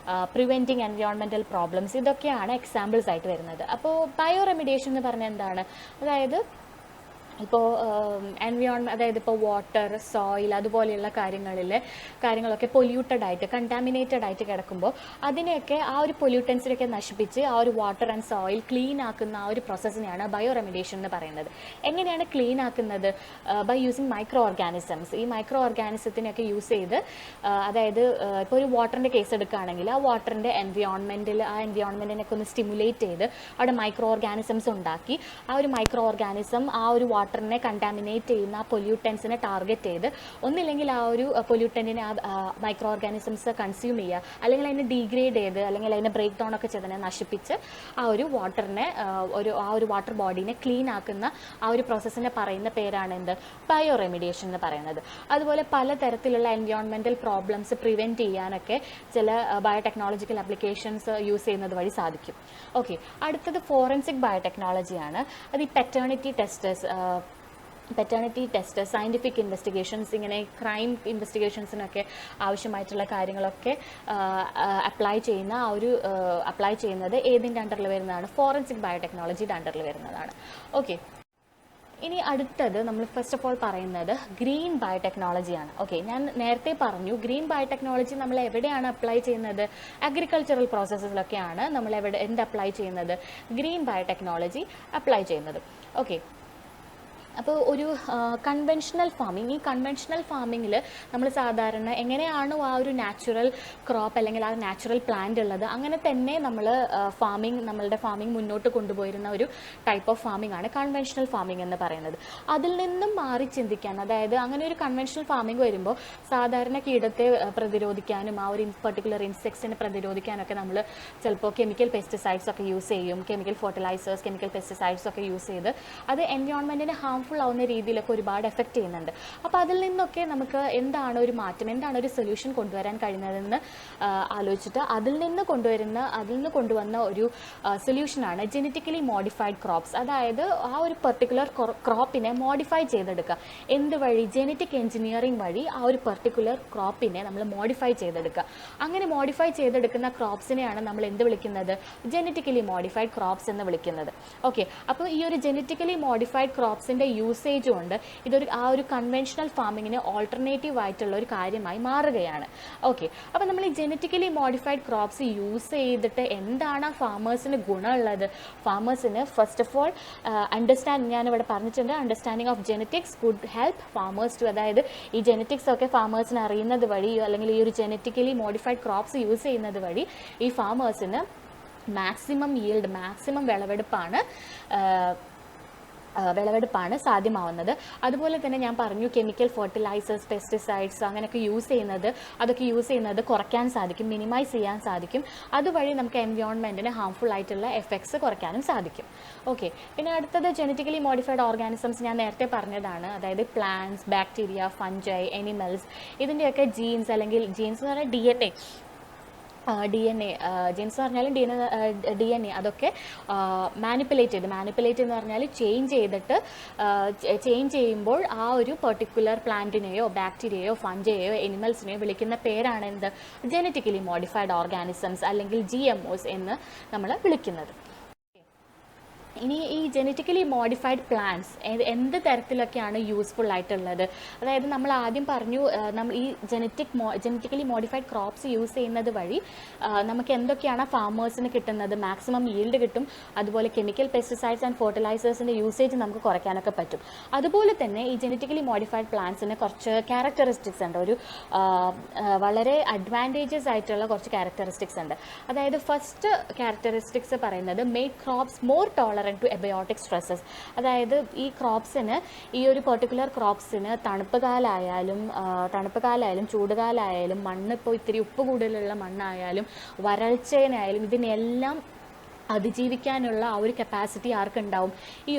preventing environmental problems, ഇതൊക്കെയാണ് എക്സാമ്പിൾസ് ആയിട്ട് വരുന്നത്. അപ്പോൾ ബയോ റെമഡിയേഷൻ എന്ന് പറഞ്ഞാൽ എന്താണ്? അതായത് ഇപ്പോൾ എൻവിയോൺമെൻറ്റ്, അതായത് ഇപ്പോൾ വാട്ടർ, സോയിൽ അതുപോലെയുള്ള കാര്യങ്ങളൊക്കെ പൊല്യൂട്ടഡ് ആയിട്ട് കണ്ടാമിനേറ്റഡ് ആയിട്ട് കിടക്കുമ്പോൾ അതിനെയൊക്കെ ആ ഒരു പൊല്യൂട്ടൻസിനൊക്കെ നശിപ്പിച്ച് ആ ഒരു വാട്ടർ ആൻഡ് സോയിൽ ക്ലീൻ ആക്കുന്ന ആ ഒരു പ്രോസസ്സിനെയാണ് ബയോ റെമിഡിയേഷൻ എന്ന് പറയുന്നത്. എങ്ങനെയാണ് ക്ലീൻ ആക്കുന്നത്? By using micro organisms. ഈ മൈക്രോ ഓർഗാനിസത്തിനൊക്കെ യൂസ് ചെയ്ത്, അതായത് ഇപ്പോൾ ഒരു വാട്ടറിൻ്റെ കേസ് എടുക്കുകയാണെങ്കിൽ ആ വാട്ടറിൻ്റെ എൻവിയോൺമെൻറ്റിനൊക്കെ ഒന്ന് സ്റ്റിമുലേറ്റ് ചെയ്ത് അവിടെ മൈക്രോ ഓർഗാനിസംസ് ഉണ്ടാക്കി ആ ഒരു മൈക്രോ ഓർഗാനിസം ആ ഒരു വാട്ടറിനെ കണ്ടാമിനേറ്റ് ചെയ്യുന്ന ആ പൊല്യൂട്ടൻസിനെ ടാർഗറ്റ് ചെയ്ത് ഒന്നില്ലെങ്കിൽ ആ ഒരു പൊല്യൂട്ടൻറ്റിനെ ആ മൈക്രോ ഓർഗാനിസംസ് കൺസ്യൂം ചെയ്യുക, അല്ലെങ്കിൽ അതിനെ ഡീഗ്രേഡ് ചെയ്ത് അല്ലെങ്കിൽ അതിനെ ബ്രേക്ക് ഡൗൺ ഒക്കെ ചെയ്തതിനെ നശിപ്പിച്ച് ആ ഒരു വാട്ടറിനെ ആ ഒരു വാട്ടർ ബോഡീനെ ക്ലീൻ ആക്കുന്ന ആ ഒരു പ്രോസസ്സിനെ പറയുന്ന പേരാണ് എന്ത്? ബയോ റെമിഡിയേഷൻ എന്ന് പറയുന്നത്. അതുപോലെ പലതരത്തിലുള്ള എൻവയോൺമെൻറ്റൽ പ്രോബ്ലംസ് പ്രിവെൻറ്റ് ചെയ്യാനൊക്കെ ചില ബയോടെക്നോളജിക്കൽ ആപ്ലിക്കേഷൻസ് യൂസ് ചെയ്യുന്നത് വഴി സാധിക്കും. ഓക്കെ, അടുത്തത് ഫോറൻസിക് ബയോടെക്നോളജിയാണ്. അത് ഈ പെറ്റേണിറ്റി ടെസ്റ്റ്, സയൻറ്റിഫിക് ഇൻവെസ്റ്റിഗേഷൻസ്, ഇങ്ങനെ ക്രൈം ഇൻവെസ്റ്റിഗേഷൻസിനൊക്കെ ആവശ്യമായിട്ടുള്ള കാര്യങ്ങളൊക്കെ അപ്ലൈ ചെയ്യുന്നത് ഏതിൻ്റെ അണ്ടറിൽ വരുന്നതാണ്? ഫോറൻസിക് ബയോടെക്നോളജിയുടെ അണ്ടറിൽ വരുന്നതാണ്. ഓക്കെ, ഇനി അടുത്തത് നമ്മൾ ഫസ്റ്റ് ഓഫ് ഓൾ പറയുന്നത് ഗ്രീൻ ബയോടെക്നോളജിയാണ്. ഓക്കെ, ഞാൻ നേരത്തെ പറഞ്ഞു ഗ്രീൻ ബയോടെക്നോളജി നമ്മൾ എവിടെയാണ് അപ്ലൈ ചെയ്യുന്നത്? അഗ്രികൾച്ചറൽ പ്രോസസ്സസിലൊക്കെയാണ് നമ്മൾ എന്ത് അപ്ലൈ ചെയ്യുന്നത്? ഗ്രീൻ ബയോടെക്നോളജി അപ്ലൈ ചെയ്യുന്നത്. ഓക്കെ, അപ്പോൾ ഒരു കൺവെൻഷണൽ ഫാമിംഗ്, ഈ കൺവെൻഷണൽ ഫാമിങ്ങിൽ നമ്മൾ സാധാരണ എങ്ങനെയാണോ ആ ഒരു നാച്ചുറൽ ക്രോപ്പ് അല്ലെങ്കിൽ ആ നാച്ചുറൽ പ്ലാന്റ് ഉള്ളത് അങ്ങനെ തന്നെ നമ്മളുടെ ഫാമിംഗ് മുന്നോട്ട് കൊണ്ടുപോയിരുന്ന ഒരു ടൈപ്പ് ഓഫ് ഫാമിംഗ് ആണ് കൺവെൻഷണൽ ഫാമിംഗ് എന്ന് പറയുന്നത്. അതിൽ നിന്നും മാറി ചിന്തിക്കാൻ, അതായത് അങ്ങനെ ഒരു കൺവെൻഷണൽ ഫാമിംഗ് വരുമ്പോൾ സാധാരണ കീടത്തെ പ്രതിരോധിക്കാനും ആ ഒരു പർട്ടിക്കുലർ ഇൻസെക്ട്സിനെ പ്രതിരോധിക്കാനൊക്കെ നമ്മൾ ചിലപ്പോൾ കെമിക്കൽ പെസ്റ്റിസൈഡ്സ് ഒക്കെ യൂസ് ചെയ്യും, കെമിക്കൽ ഫെർട്ടിലൈസേഴ്സ്, കെമിക്കൽ പെസ്റ്റിസൈഡ്സ് ഒക്കെ യൂസ് ചെയ്ത് അത് എൻവയോൺമെൻറ്റിനെ ഹാംഫുൾ ആവുന്ന രീതിയിലൊക്കെ ഒരുപാട് എഫക്റ്റ് ചെയ്യുന്നുണ്ട്. അപ്പോൾ അതിൽ നിന്നൊക്കെ നമുക്ക് എന്താണ് ഒരു മാറ്റം, എന്താണ് ഒരു സൊല്യൂഷൻ കൊണ്ടുവരാൻ കഴിയുന്നതെന്ന് ആലോചിച്ചിട്ട് അതിൽ നിന്ന് കൊണ്ടുവന്ന ഒരു സൊല്യൂഷനാണ് ജെനറ്റിക്കലി മോഡിഫൈഡ് ക്രോപ്സ്. അതായത് ആ ഒരു പെർട്ടിക്കുലർ ക്രോപ്പിനെ മോഡിഫൈ ചെയ്തെടുക്കുക. എന്ത് വഴി? ജെനറ്റിക് എഞ്ചിനീയറിംഗ് വഴി ആ ഒരു പെർട്ടിക്കുലർ ക്രോപ്പിനെ നമ്മൾ മോഡിഫൈ ചെയ്തെടുക്കുക. അങ്ങനെ മോഡിഫൈ ചെയ്തെടുക്കുന്ന ക്രോപ്സിനെയാണ് നമ്മൾ എന്ത് വിളിക്കുന്നത്? ജെനറ്റിക്കലി മോഡിഫൈഡ് ക്രോപ്സ് എന്ന് വിളിക്കുന്നത്. ഓക്കെ, അപ്പോൾ ഈ ഒരു ജെനറ്റിക്കലി മോഡിഫൈഡ് ക്രോപ്സിൻ്റെ യൂസേജ് കൊണ്ട് ആ ഒരു കൺവെൻഷണൽ ഫാമിങ്ങിന് ഓൾട്ടർനേറ്റീവ് ആയിട്ടുള്ള ഒരു കാര്യമായി മാറുകയാണ്. ഓക്കെ, അപ്പോൾ നമ്മൾ ഈ ജെനറ്റിക്കലി മോഡിഫൈഡ് ക്രോപ്സ് യൂസ് ചെയ്തിട്ട് എന്താണ് ഫാമേഴ്സിന് ഗുണമുള്ളത്? ഫാമേഴ്സിന് ഫസ്റ്റ് ഓഫ് ഓൾ ഞാനിവിടെ പറഞ്ഞിട്ടുണ്ട്, understanding of genetics could help farmers to, അതായത് ഈ ജെനറ്റിക്സ് ഒക്കെ ഫാമേഴ്സിന് അറിയുന്നത് വഴി അല്ലെങ്കിൽ ഈ ഒരു ജെനറ്റിക്കലി മോഡിഫൈഡ് ക്രോപ്സ് യൂസ് ചെയ്യുന്നത് വഴി ഈ ഫാമേഴ്സിന് മാക്സിമം വിളവെടുപ്പാണ് സാധ്യമാവുന്നത്. അതുപോലെ തന്നെ ഞാൻ പറഞ്ഞു കെമിക്കൽ ഫെർട്ടിലൈസേഴ്സ്, പെസ്റ്റിസൈഡ്സ് അതൊക്കെ യൂസ് ചെയ്യുന്നത് കുറയ്ക്കാൻ സാധിക്കും, മിനിമൈസ് ചെയ്യാൻ സാധിക്കും. അതുവഴി നമുക്ക് എൻവയോൺമെൻറ്റിന് ഹാംഫുൾ ആയിട്ടുള്ള എഫക്ട്സ് കുറയ്ക്കാനും സാധിക്കും. ഓക്കെ, പിന്നെ അടുത്തത് ജെനറ്റിക്കലി മോഡിഫൈഡ് ഓർഗാനിസംസ്. ഞാൻ നേരത്തെ പറഞ്ഞതാണ്, അതായത് പ്ലാന്റ്സ്, ബാക്ടീരിയ, ഫംജൈ, എനിമൽസ്, ഇതിൻ്റെയൊക്കെ ജീൻസ് എന്ന് പറഞ്ഞാൽ ജീൻസ് പറഞ്ഞാലും DNA അതൊക്കെ മാനിപ്പുലേറ്റ് എന്ന് പറഞ്ഞാൽ ചേഞ്ച് ചെയ്യുമ്പോൾ ആ ഒരു പെർട്ടിക്കുലർ പ്ലാന്റിനെയോ ബാക്ടീരിയയോ ഫംജയെയോ എനിമൽസിനെയോ വിളിക്കുന്ന പേരാണ് എന്ത്? ജെനറ്റിക്കലി മോഡിഫൈഡ് ഓർഗാനിസംസ് അല്ലെങ്കിൽ GMOs എന്ന് നമ്മൾ വിളിക്കുന്നത്. ഇനി ഈ ജെനറ്റിക്കലി മോഡിഫൈഡ് പ്ലാന്റ്സ് എന്ത് തരത്തിലൊക്കെയാണ് യൂസ്ഫുൾ ആയിട്ടുള്ളത്? അതായത് നമ്മൾ ആദ്യം പറഞ്ഞു, നമ്മൾ ഈ ജെനറ്റിക്കലി മോഡിഫൈഡ് ക്രോപ്സ് യൂസ് ചെയ്യുന്നത് വഴി നമുക്ക് എന്തൊക്കെയാണ് ഫാമേഴ്സിന് കിട്ടുന്നത്? മാക്സിമം ഈൽഡ് കിട്ടും. അതുപോലെ കെമിക്കൽ പെസ്റ്റിസൈഡ്സ് ആൻഡ് ഫെർട്ടിലൈസേഴ്സിൻ്റെ യൂസേജ് നമുക്ക് കുറയ്ക്കാനൊക്കെ പറ്റും. അതുപോലെ തന്നെ ഈ ജെനറ്റിക്കലി മോഡിഫൈഡ് പ്ലാന്റ്സിന് കുറച്ച് ക്യാരക്ടറിസ്റ്റിക്സ് ഉണ്ട്, ഒരു വളരെ അഡ്വാൻറ്റേജസ് ആയിട്ടുള്ള കുറച്ച് ക്യാരക്ടറിസ്റ്റിക്സ് ഉണ്ട്. അതായത് ഫസ്റ്റ് ക്യാരക്ടറിസ്റ്റിക്സ് പറയുന്നത് make crops more tolerant to abiotic stresses. അതായത് ഈ ക്രോപ്സിന്, ഈ ഒരു പെർട്ടിക്കുലർ ക്രോപ്സിന് തണുപ്പ് കാലമായാലും ചൂടുകാലമായാലും ഇപ്പോൾ ഇത്തിരി ഉപ്പ് കൂടുതലുള്ള മണ്ണായാലും വരൾച്ചേനായാലും ഇതിനെല്ലാം അതിജീവിക്കാനുള്ള ആ ഒരു കപ്പാസിറ്റി ആർക്കുണ്ടാവും? ഈ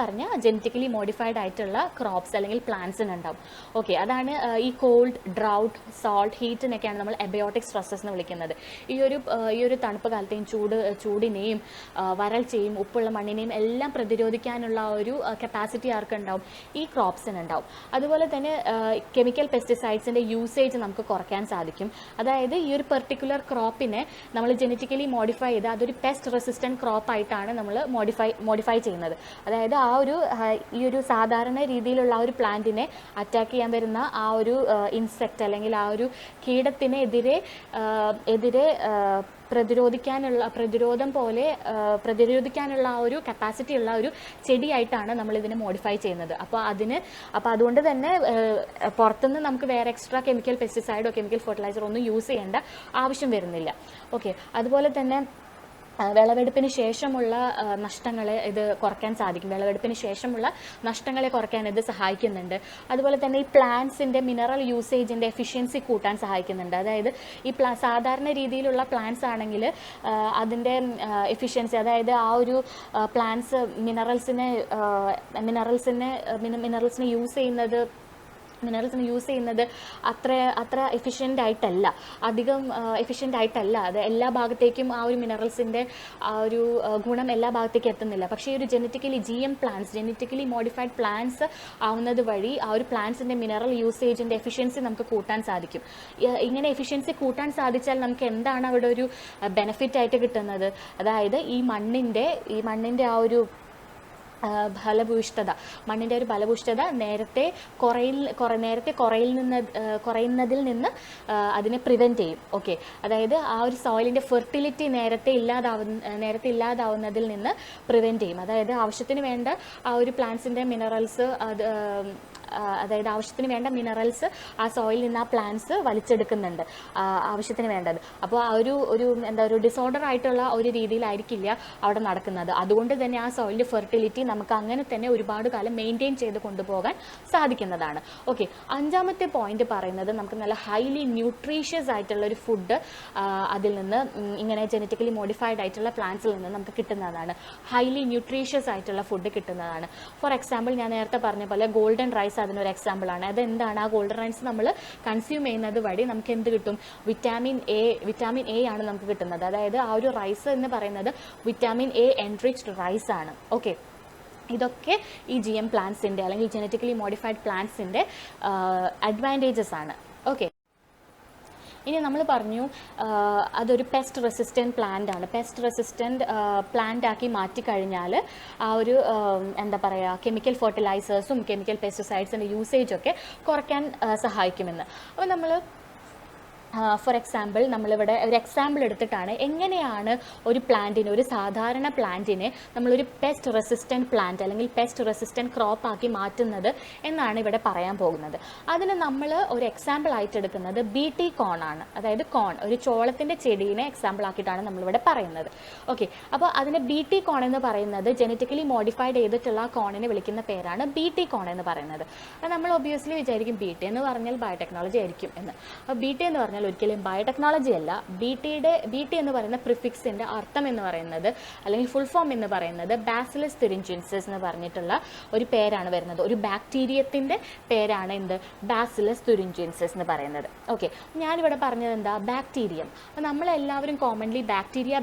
പറഞ്ഞ ജെനറ്റിക്കലി മോഡിഫൈഡ് ആയിട്ടുള്ള ക്രോപ്സ് അല്ലെങ്കിൽ പ്ലാന്റ്സിനുണ്ടാവും. ഓക്കെ, അതാണ് ഈ കോൾഡ്, ഡ്രൗട്ട്, സോൾട്ട്, ഹീറ്റിനൊക്കെയാണ് നമ്മൾ എബയോട്ടിക് സ്ട്രെസ്സസ് എന്ന് വിളിക്കുന്നത്. ഈ ഒരു തണുപ്പ് കാലത്തെയും ചൂടിനെയും വരൾച്ചയും ഉപ്പുള്ള മണ്ണിനെയും എല്ലാം പ്രതിരോധിക്കാനുള്ള ഒരു കപ്പാസിറ്റി ആർക്കുണ്ടാവും? ഈ ക്രോപ്സിനുണ്ടാവും. അതുപോലെ തന്നെ കെമിക്കൽ പെസ്റ്റിസൈഡ്സിൻ്റെ യൂസേജ് നമുക്ക് കുറയ്ക്കാൻ സാധിക്കും. അതായത് ഈ ഒരു പെർട്ടിക്കുലർ ക്രോപ്പിനെ നമ്മൾ ജെനറ്റിക്കലി മോഡിഫൈ ചെയ്ത് അതൊരു പെസ്റ്റ് റെസിസ്റ്റൻറ്റ് ക്രോപ്പായിട്ടാണ് നമ്മൾ മോഡിഫൈ ചെയ്യുന്നത്. അതായത് ഈ ഒരു സാധാരണ രീതിയിലുള്ള ആ ഒരു പ്ലാന്റിനെ അറ്റാക്ക് ചെയ്യാൻ വരുന്ന ആ ഒരു ഇൻസെക്റ്റ് അല്ലെങ്കിൽ ആ ഒരു കീടത്തിനെതിരെ പ്രതിരോധിക്കാനുള്ള ആ ഒരു കപ്പാസിറ്റി ഉള്ള ഒരു ചെടിയായിട്ടാണ് നമ്മൾ ഇതിനെ മോഡിഫൈ ചെയ്യുന്നത്. അപ്പോൾ അതുകൊണ്ട് തന്നെ പുറത്തുനിന്ന് നമുക്ക് വേറെ എക്സ്ട്രാ കെമിക്കൽ പെസ്റ്റിസൈഡോ കെമിക്കൽ ഫെർട്ടിലൈസറോ ഒന്നും യൂസ് ചെയ്യേണ്ട ആവശ്യം വരുന്നില്ല. ഓക്കെ, അതുപോലെ തന്നെ വിളവെടുപ്പിന് ശേഷമുള്ള നഷ്ടങ്ങളെ ഇത് കുറയ്ക്കാൻ സാധിക്കും. വിളവെടുപ്പിന് ശേഷമുള്ള നഷ്ടങ്ങളെ കുറയ്ക്കാൻ ഇത് സഹായിക്കുന്നുണ്ട്. അതുപോലെ തന്നെ ഈ പ്ലാന്റ്സിൻ്റെ മിനറൽ യൂസേജിൻ്റെ എഫിഷ്യൻസി കൂട്ടാൻ സഹായിക്കുന്നുണ്ട്. അതായത് ഈ സാധാരണ രീതിയിലുള്ള പ്ലാന്റ്സ് ആണെങ്കിൽ അതിൻ്റെ എഫിഷ്യൻസി, അതായത് ആ ഒരു പ്ലാന്റ്സ് മിനറൽസിനെ യൂസ് ചെയ്യുന്നത് അത്ര എഫിഷ്യൻ്റ് ആയിട്ടല്ല, അധികം എഫിഷ്യൻ്റ് ആയിട്ടല്ല. അത് എല്ലാ ഭാഗത്തേക്കും ആ ഒരു മിനറൽസിൻ്റെ ആ ഒരു ഗുണം എല്ലാ ഭാഗത്തേക്കും എത്തുന്നില്ല. പക്ഷേ ഈ ഒരു ജെനറ്റിക്കലി മോഡിഫൈഡ് പ്ലാന്റ്സ് ആവുന്നത് വഴി ആ ഒരു പ്ലാന്റ്സിൻ്റെ മിനറൽ യൂസേജിൻ്റെ എഫിഷ്യൻസി നമുക്ക് കൂട്ടാൻ സാധിക്കും. ഇങ്ങനെ എഫിഷ്യൻസി കൂട്ടാൻ സാധിച്ചാൽ നമുക്ക് എന്താണ് അവിടെ ഒരു ബെനിഫിറ്റ് ആയിട്ട് കിട്ടുന്നത്? അതായത് ഈ മണ്ണിൻ്റെ ആ ഒരു മണ്ണിൻ്റെ ഒരു ഫലഭൂയിഷ്ഠത നേരത്തെ കുറയുന്നതിൽ നിന്ന് അതിനെ പ്രിവെൻറ്റ് ചെയ്യും. ഓക്കെ, അതായത് ആ ഒരു സോയിലിൻ്റെ ഫെർട്ടിലിറ്റി നേരത്തെ ഇല്ലാതാവുന്നതിൽ നിന്ന് പ്രിവെൻറ്റ് ചെയ്യും. അതായത് ആവശ്യത്തിന് വേണ്ട ആ ഒരു പ്ലാന്റ്സിൻ്റെ മിനറൽസ് അതായത് ആവശ്യത്തിന് വേണ്ട മിനറൽസ് ആ സോയിലിൽ നിന്ന് ആ പ്ലാന്റ്സ് വലിച്ചെടുക്കുന്നുണ്ട് ആവശ്യത്തിന് വേണ്ടത്. അപ്പോൾ ആ ഒരു ഡിസോർഡർ ആയിട്ടുള്ള ഒരു രീതിയിലായിരിക്കില്ല അവിടെ നടക്കുന്നത്. അതുകൊണ്ട് തന്നെ ആ സോയിലിൻ്റെ ഫെർട്ടിലിറ്റി നമുക്ക് അങ്ങനെ തന്നെ ഒരുപാട് കാലം മെയിൻറ്റെയിൻ ചെയ്ത് കൊണ്ടുപോകാൻ സാധിക്കുന്നതാണ്. ഓക്കെ, അഞ്ചാമത്തെ പോയിന്റ് പറയുന്നത് നമുക്ക് നല്ല ഹൈലി ന്യൂട്രീഷ്യസ് ആയിട്ടുള്ള ഒരു ഫുഡ് അതിൽ നിന്ന് ഇങ്ങനെ ജെനറ്റിക്കലി മോഡിഫൈഡ് ആയിട്ടുള്ള പ്ലാന്റ്സിൽ നിന്ന് നമുക്ക് കിട്ടുന്നതാണ്. ഹൈലി ന്യൂട്രീഷ്യസ് ആയിട്ടുള്ള ഫുഡ് കിട്ടുന്നതാണ്. ഫോർ എക്സാമ്പിൾ, ഞാൻ നേരത്തെ പറഞ്ഞ പോലെ ഗോൾഡൻ റൈസ് അതിനൊരു എക്സാമ്പിളാണ്. അതെന്താണ്? ആ ഗോൾഡൻ റൈസ് നമ്മൾ കൺസ്യൂം ചെയ്യുന്നത് വഴി നമുക്ക് എന്ത് കിട്ടും? വിറ്റാമിൻ എ ആണ് നമുക്ക് കിട്ടുന്നത്. അതായത് ആ ഒരു റൈസ് എന്ന് പറയുന്നത് വിറ്റാമിൻ എ എൻറിച്ച്ഡ് റൈസ് ആണ്. ഓക്കെ, ഇതൊക്കെ ഈ GM പ്ലാന്റ്സിൻ്റെ അല്ലെങ്കിൽ ജെനറ്റിക്കലി മോഡിഫൈഡ് പ്ലാന്റ്സിൻ്റെ അഡ്വാൻറ്റേജസ് ആണ്. ഓക്കെ, ഇനി നമ്മൾ പറഞ്ഞു അതൊരു പെസ്റ്റ് റെസിസ്റ്റൻറ്റ് പ്ലാന്റ് ആണ്. പെസ്റ്റ് റെസിസ്റ്റൻറ്റ് പ്ലാന്റ് ആക്കി മാറ്റിക്കഴിഞ്ഞാൽ ആ ഒരു കെമിക്കൽ ഫെർട്ടിലൈസേഴ്സും കെമിക്കൽ പെസ്റ്റിസൈഡ്സിൻ്റെ യൂസേജൊക്കെ കുറയ്ക്കാൻ സഹായിക്കുമെന്ന്. അപ്പോൾ നമ്മൾ ഫോർ എക്സാമ്പിൾ നമ്മളിവിടെ ഒരു എക്സാമ്പിൾ എടുത്തിട്ടാണ് എങ്ങനെയാണ് ഒരു സാധാരണ പ്ലാന്റിനെ നമ്മളൊരു പെസ്റ്റ് റെസിസ്റ്റൻറ്റ് പ്ലാന്റ് അല്ലെങ്കിൽ പെസ്റ്റ് റെസിസ്റ്റൻറ്റ് ക്രോപ്പ് ആക്കി മാറ്റുന്നത് എന്നാണ് ഇവിടെ പറയാൻ പോകുന്നത്. അതിന് നമ്മൾ ഒരു എക്സാമ്പിൾ ആയിട്ട് എടുക്കുന്നത് BT കോൺ ആണ്. അതായത് ഒരു ചോളത്തിൻ്റെ ചെടീനെ എക്സാമ്പിൾ ആക്കിയിട്ടാണ് നമ്മളിവിടെ പറയുന്നത്. ഓക്കെ, അപ്പോൾ അതിന് BT കോൺ എന്ന് പറയുന്നത് ജെനറ്റിക്കലി മോഡിഫൈഡ് ചെയ്തിട്ടുള്ള കോണിനെ വിളിക്കുന്ന പേരാണ് BT കോൺ എന്ന് പറയുന്നത്. അപ്പോൾ നമ്മൾ ഒബ്വിയസ്ലി വിചാരിക്കും BT എന്ന് പറഞ്ഞാൽ ബയോടെക്നോളജി ആയിരിക്കും എന്ന്. അപ്പോൾ BT എന്ന് പറഞ്ഞാൽ ഒരിക്കലും ബയോടെക്നോളജി അല്ല. BT എന്ന് പറയുന്ന പ്രിഫിക്സിൻ്റെ അർത്ഥം എന്ന് പറയുന്നത് അല്ലെങ്കിൽ ഫുൾ ഫോം എന്ന് പറയുന്നത് ബാസിലസ് തുരിഞ്ചിൻസിസ് എന്ന് പറഞ്ഞിട്ടുള്ള ഒരു പേരാണ് വരുന്നത്. ഒരു ബാക്ടീരിയത്തിൻ്റെ പേരാണ് ബാസിലസ് തുരിഞ്ചിൻസിസ് എന്ന് പറയുന്നത്. ഓക്കെ, ഞാനിവിടെ പറഞ്ഞത് എന്താ? ബാക്ടീരിയം. അപ്പോൾ നമ്മളെല്ലാവരും കോമൺലി ബാക്ടീരിയ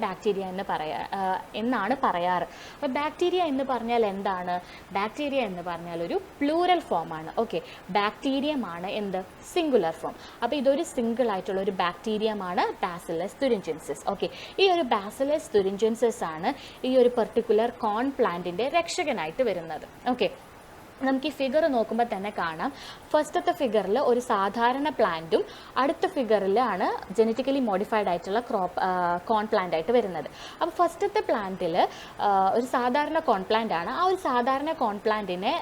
എന്നാണ് പറയാറ്. അപ്പോൾ ബാക്ടീരിയ എന്ന് പറഞ്ഞാൽ എന്താണ്? ബാക്ടീരിയ എന്ന് പറഞ്ഞാൽ ഒരു പ്ലൂറൽ ഫോമാണ്. ഓക്കെ, ബാക്ടീരിയമാണ് സിംഗുലർ ഫോം. അപ്പോൾ ഇതൊരു സിംഗിൾ ആയിട്ടുള്ള ഒരു ബാക്ടീരിയമാണ് ബാസിലസ് തുരിഞ്ചിൻസിസ്. ഓക്കെ, ഈ ഒരു ബാസിലസ് തുരിഞ്ചിൻസിസ് ആണ് ഈ ഒരു പെർട്ടിക്കുലർ കോൺ പ്ലാന്റിൻ്റെ രക്ഷകനായിട്ട് വരുന്നത്. ഓക്കെ, നമുക്ക് ഈ ഫിഗർ നോക്കുമ്പോൾ തന്നെ കാണാം. ഫസ്റ്റത്തെ ഫിഗറിൽ ഒരു സാധാരണ പ്ലാന്റും അടുത്ത ഫിഗറിലാണ് ജെനറ്റിക്കലി മോഡിഫൈഡ് ആയിട്ടുള്ള കോൺ പ്ലാന്റ് ആയിട്ട് വരുന്നത്. അപ്പോൾ ഫസ്റ്റത്തെ പ്ലാന്റിൽ ഒരു സാധാരണ കോൺ പ്ലാന്റ് ആണ്. ആ ഒരു സാധാരണ കോൺ പ്ലാന്റിനെ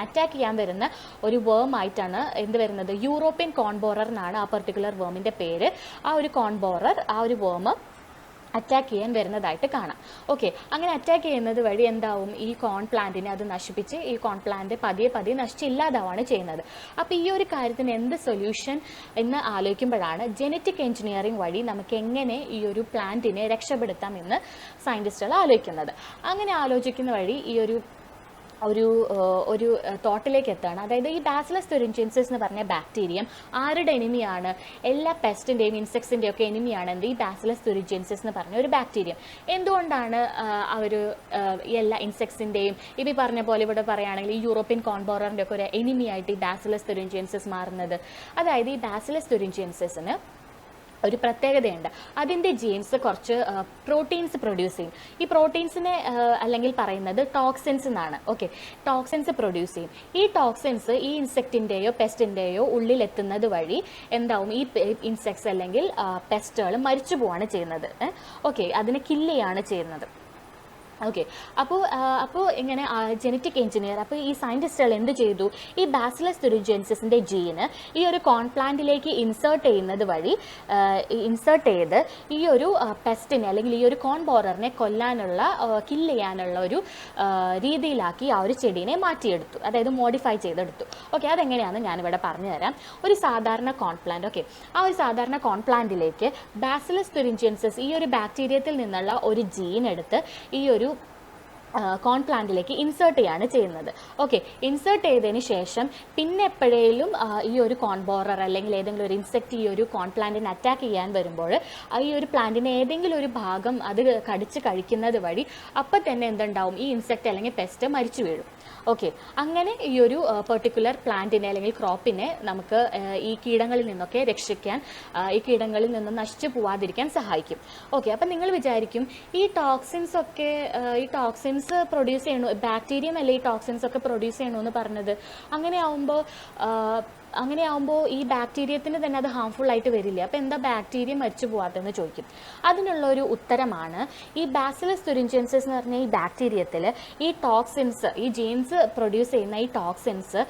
അറ്റാക്ക് ചെയ്യാൻ വരുന്ന ഒരു വേം ആയിട്ടാണ് വരുന്നത്? യൂറോപ്യൻ കോൺ ബോറർ എന്നാണ് ആ പെർട്ടിക്കുലർ വേമിൻ്റെ പേര്. ആ ഒരു കോൺ ബോറർ ആ ഒരു വേം അറ്റാക്ക് ചെയ്യാൻ വരുന്നതായിട്ട് കാണാം. ഓക്കെ, അങ്ങനെ അറ്റാക്ക് ചെയ്യുന്നത് വഴി എന്താവും? ഈ കോൺ പ്ലാന്റിനെ അത് നശിപ്പിച്ച് ഈ കോൺ പ്ലാന്റ് പതിയെ നശിച്ചില്ലാതാവാണ് ചെയ്യുന്നത്. അപ്പോൾ ഈ ഒരു കാര്യത്തിന് എന്ത് സൊല്യൂഷൻ എന്ന് ആലോചിക്കുമ്പോഴാണ് ജെനറ്റിക് എഞ്ചിനീയറിംഗ് വഴി നമുക്ക് എങ്ങനെ ഈ ഒരു പ്ലാന്റിനെ രക്ഷപ്പെടുത്താം എന്ന് സയൻറ്റിസ്റ്റുകൾ ആലോചിക്കുന്നത്. അങ്ങനെ ആലോചിക്കുന്ന വഴി ഈ ഒരു തോട്ടിലേക്ക് എത്താണ്. അതായത് ഈ ബാസിലസ് തുരിഞ്ചിൻസിസ് എന്ന് പറഞ്ഞ ബാക്ടീരിയം ആരുടെ എനിമിയാണ്? എല്ലാ പെസ്റ്റിൻ്റെയും ഇൻസെക്ട്സിൻ്റെയും ഒക്കെ എനിമിയാണ് ഈ ബാസിലസ് തുരിഞ്ചിൻസിസ് എന്ന് പറഞ്ഞ ഒരു ബാക്ടീരിയം. എന്തുകൊണ്ടാണ് എല്ലാ ഇൻസെക്ട്സിൻ്റെയും ഈ പറഞ്ഞ പോലെ ഇവിടെ പറയുകയാണെങ്കിൽ ഈ യൂറോപ്യൻ കോൺബോററിൻ്റെ ഒക്കെ ഒരു എനിമിയായിട്ട് ഈ ബാസിലസ് തുരിഞ്ചിൻസിസ് മാറുന്നത്? അതായത് ഈ ബാസിലസ് തുരിഞ്ചിൻസിസിന് ഒരു പ്രത്യേകതയുണ്ട്. അതിൻ്റെ ജീൻസ് കുറച്ച് പ്രോട്ടീൻസ് പ്രൊഡ്യൂസ് ചെയ്യും. ഈ പ്രോട്ടീൻസിനെ അല്ലെങ്കിൽ പറയുന്നത് ടോക്സിൻസ് എന്നാണ്. ഓക്കെ, ടോക്സിൻസ് പ്രൊഡ്യൂസ് ചെയ്യും. ഈ ടോക്സിൻസ് ഈ ഇൻസെക്റ്റിൻ്റെയോ പെസ്റ്റിൻ്റെയോ ഉള്ളിലെത്തുന്നത് വഴി എന്താവും, ഈ ഇൻസെക്ട്സ് അല്ലെങ്കിൽ പെസ്റ്റുകൾ മരിച്ചു പോവാണ് ചെയ്യുന്നത്. ഓക്കെ, അതിനെ കില്ല് ചെയ്യാണ് ചെയ്യുന്നത്. ഓക്കെ, അപ്പോൾ ഇങ്ങനെ ജെനറ്റിക് എഞ്ചിനീയർ, അപ്പോൾ ഈ സയൻറ്റിസ്റ്റുകൾ എന്ത് ചെയ്തു, ഈ ബാസിലസ് തുരിൻജിയൻസിൻ്റെ ജീന് ഈ ഒരു കോൺ പ്ലാന്റിലേക്ക് ഇൻസേർട്ട് ചെയ്യുന്നത് വഴി ഇൻസേർട്ട് ചെയ്ത് ഈ ഒരു പെസ്റ്റിനെ അല്ലെങ്കിൽ ഈ ഒരു കോൺ ബോററിനെ കൊല്ലാനുള്ള കില്ല് ചെയ്യാനുള്ള ഒരു രീതിയിലാക്കി ആ ഒരു ചെടീനെ മാറ്റിയെടുത്തു, അതായത് മോഡിഫൈ ചെയ്തെടുത്തു. ഓക്കെ, അതെങ്ങനെയാണെന്ന് ഞാനിവിടെ പറഞ്ഞു തരാം. ഒരു സാധാരണ കോൺ പ്ലാന്റ്, ഓക്കെ, ആ ഒരു സാധാരണ കോൺ പ്ലാന്റിലേക്ക് ബാസിലസ് തുരിൻജിയൻസിസ് ഈ ഒരു ബാക്ടീരിയത്തിൽ നിന്നുള്ള ഒരു ജീൻ എടുത്ത് ഈ ഒരു കോൺ പ്ലാന്റിലേക്ക് ഇൻസേർട്ട് ചെയ്യാണ് ചെയ്യുന്നത്. ഓക്കെ, ഇൻസേർട്ട് ചെയ്തതിന് ശേഷം പിന്നെ എപ്പോഴേലും ഈ ഒരു കോൺ ബോറർ അല്ലെങ്കിൽ ഏതെങ്കിലും ഒരു ഇൻസെക്റ്റ് ഈ ഒരു കോൺ പ്ലാന്റിനെ അറ്റാക്ക് ചെയ്യാൻ വരുമ്പോൾ ഈ ഒരു പ്ലാന്റിൻ്റെ ഏതെങ്കിലും ഒരു ഭാഗം അത് കടിച്ച് കഴിക്കുന്നത് വഴി അപ്പം തന്നെ എന്തുണ്ടാവും, ഈ ഇൻസെക്റ്റ് അല്ലെങ്കിൽ പെസ്റ്റ് മരിച്ചു വീഴും. ഓക്കെ, അങ്ങനെ ഈ ഒരു പെർട്ടിക്കുലർ പ്ലാന്റിനെ അല്ലെങ്കിൽ ക്രോപ്പിനെ നമുക്ക് ഈ കീടങ്ങളിൽ നിന്നൊക്കെ രക്ഷിക്കാൻ, ഈ കീടങ്ങളിൽ നിന്നും നശിച്ചു പോവാതിരിക്കാൻ സഹായിക്കും. ഓക്കെ, അപ്പം നിങ്ങൾ വിചാരിക്കും ഈ ടോക്സിൻസ് പ്രൊഡ്യൂസ് ചെയ്യണു, ബാക്ടീരിയം അല്ലേ ഈ ടോക്സിൻസ് ഒക്കെ പ്രൊഡ്യൂസ് ചെയ്യണമെന്ന് പറഞ്ഞത്. അങ്ങനെയാവുമ്പോൾ ഈ ബാക്ടീരിയത്തിന് തന്നെ അത് ഹാംഫുൾ ആയിട്ട് വരില്ല. അപ്പോൾ എന്താ ബാക്ടീരിയ മരിച്ചു പോകാത്തതെന്ന് ചോദിക്കും. അതിനുള്ള ഒരു ഉത്തരമാണ് ഈ ബാസിലസ് തുരിൻജിയൻസിസ് എന്ന് പറഞ്ഞ ഈ ബാക്ടീരിയത്തിൽ ഈ ടോക്സിൻസ്, ഈ ജീൻസ് പ്രൊഡ്യൂസ് ചെയ്യുന്ന ഈ ടോക്സിൻസ്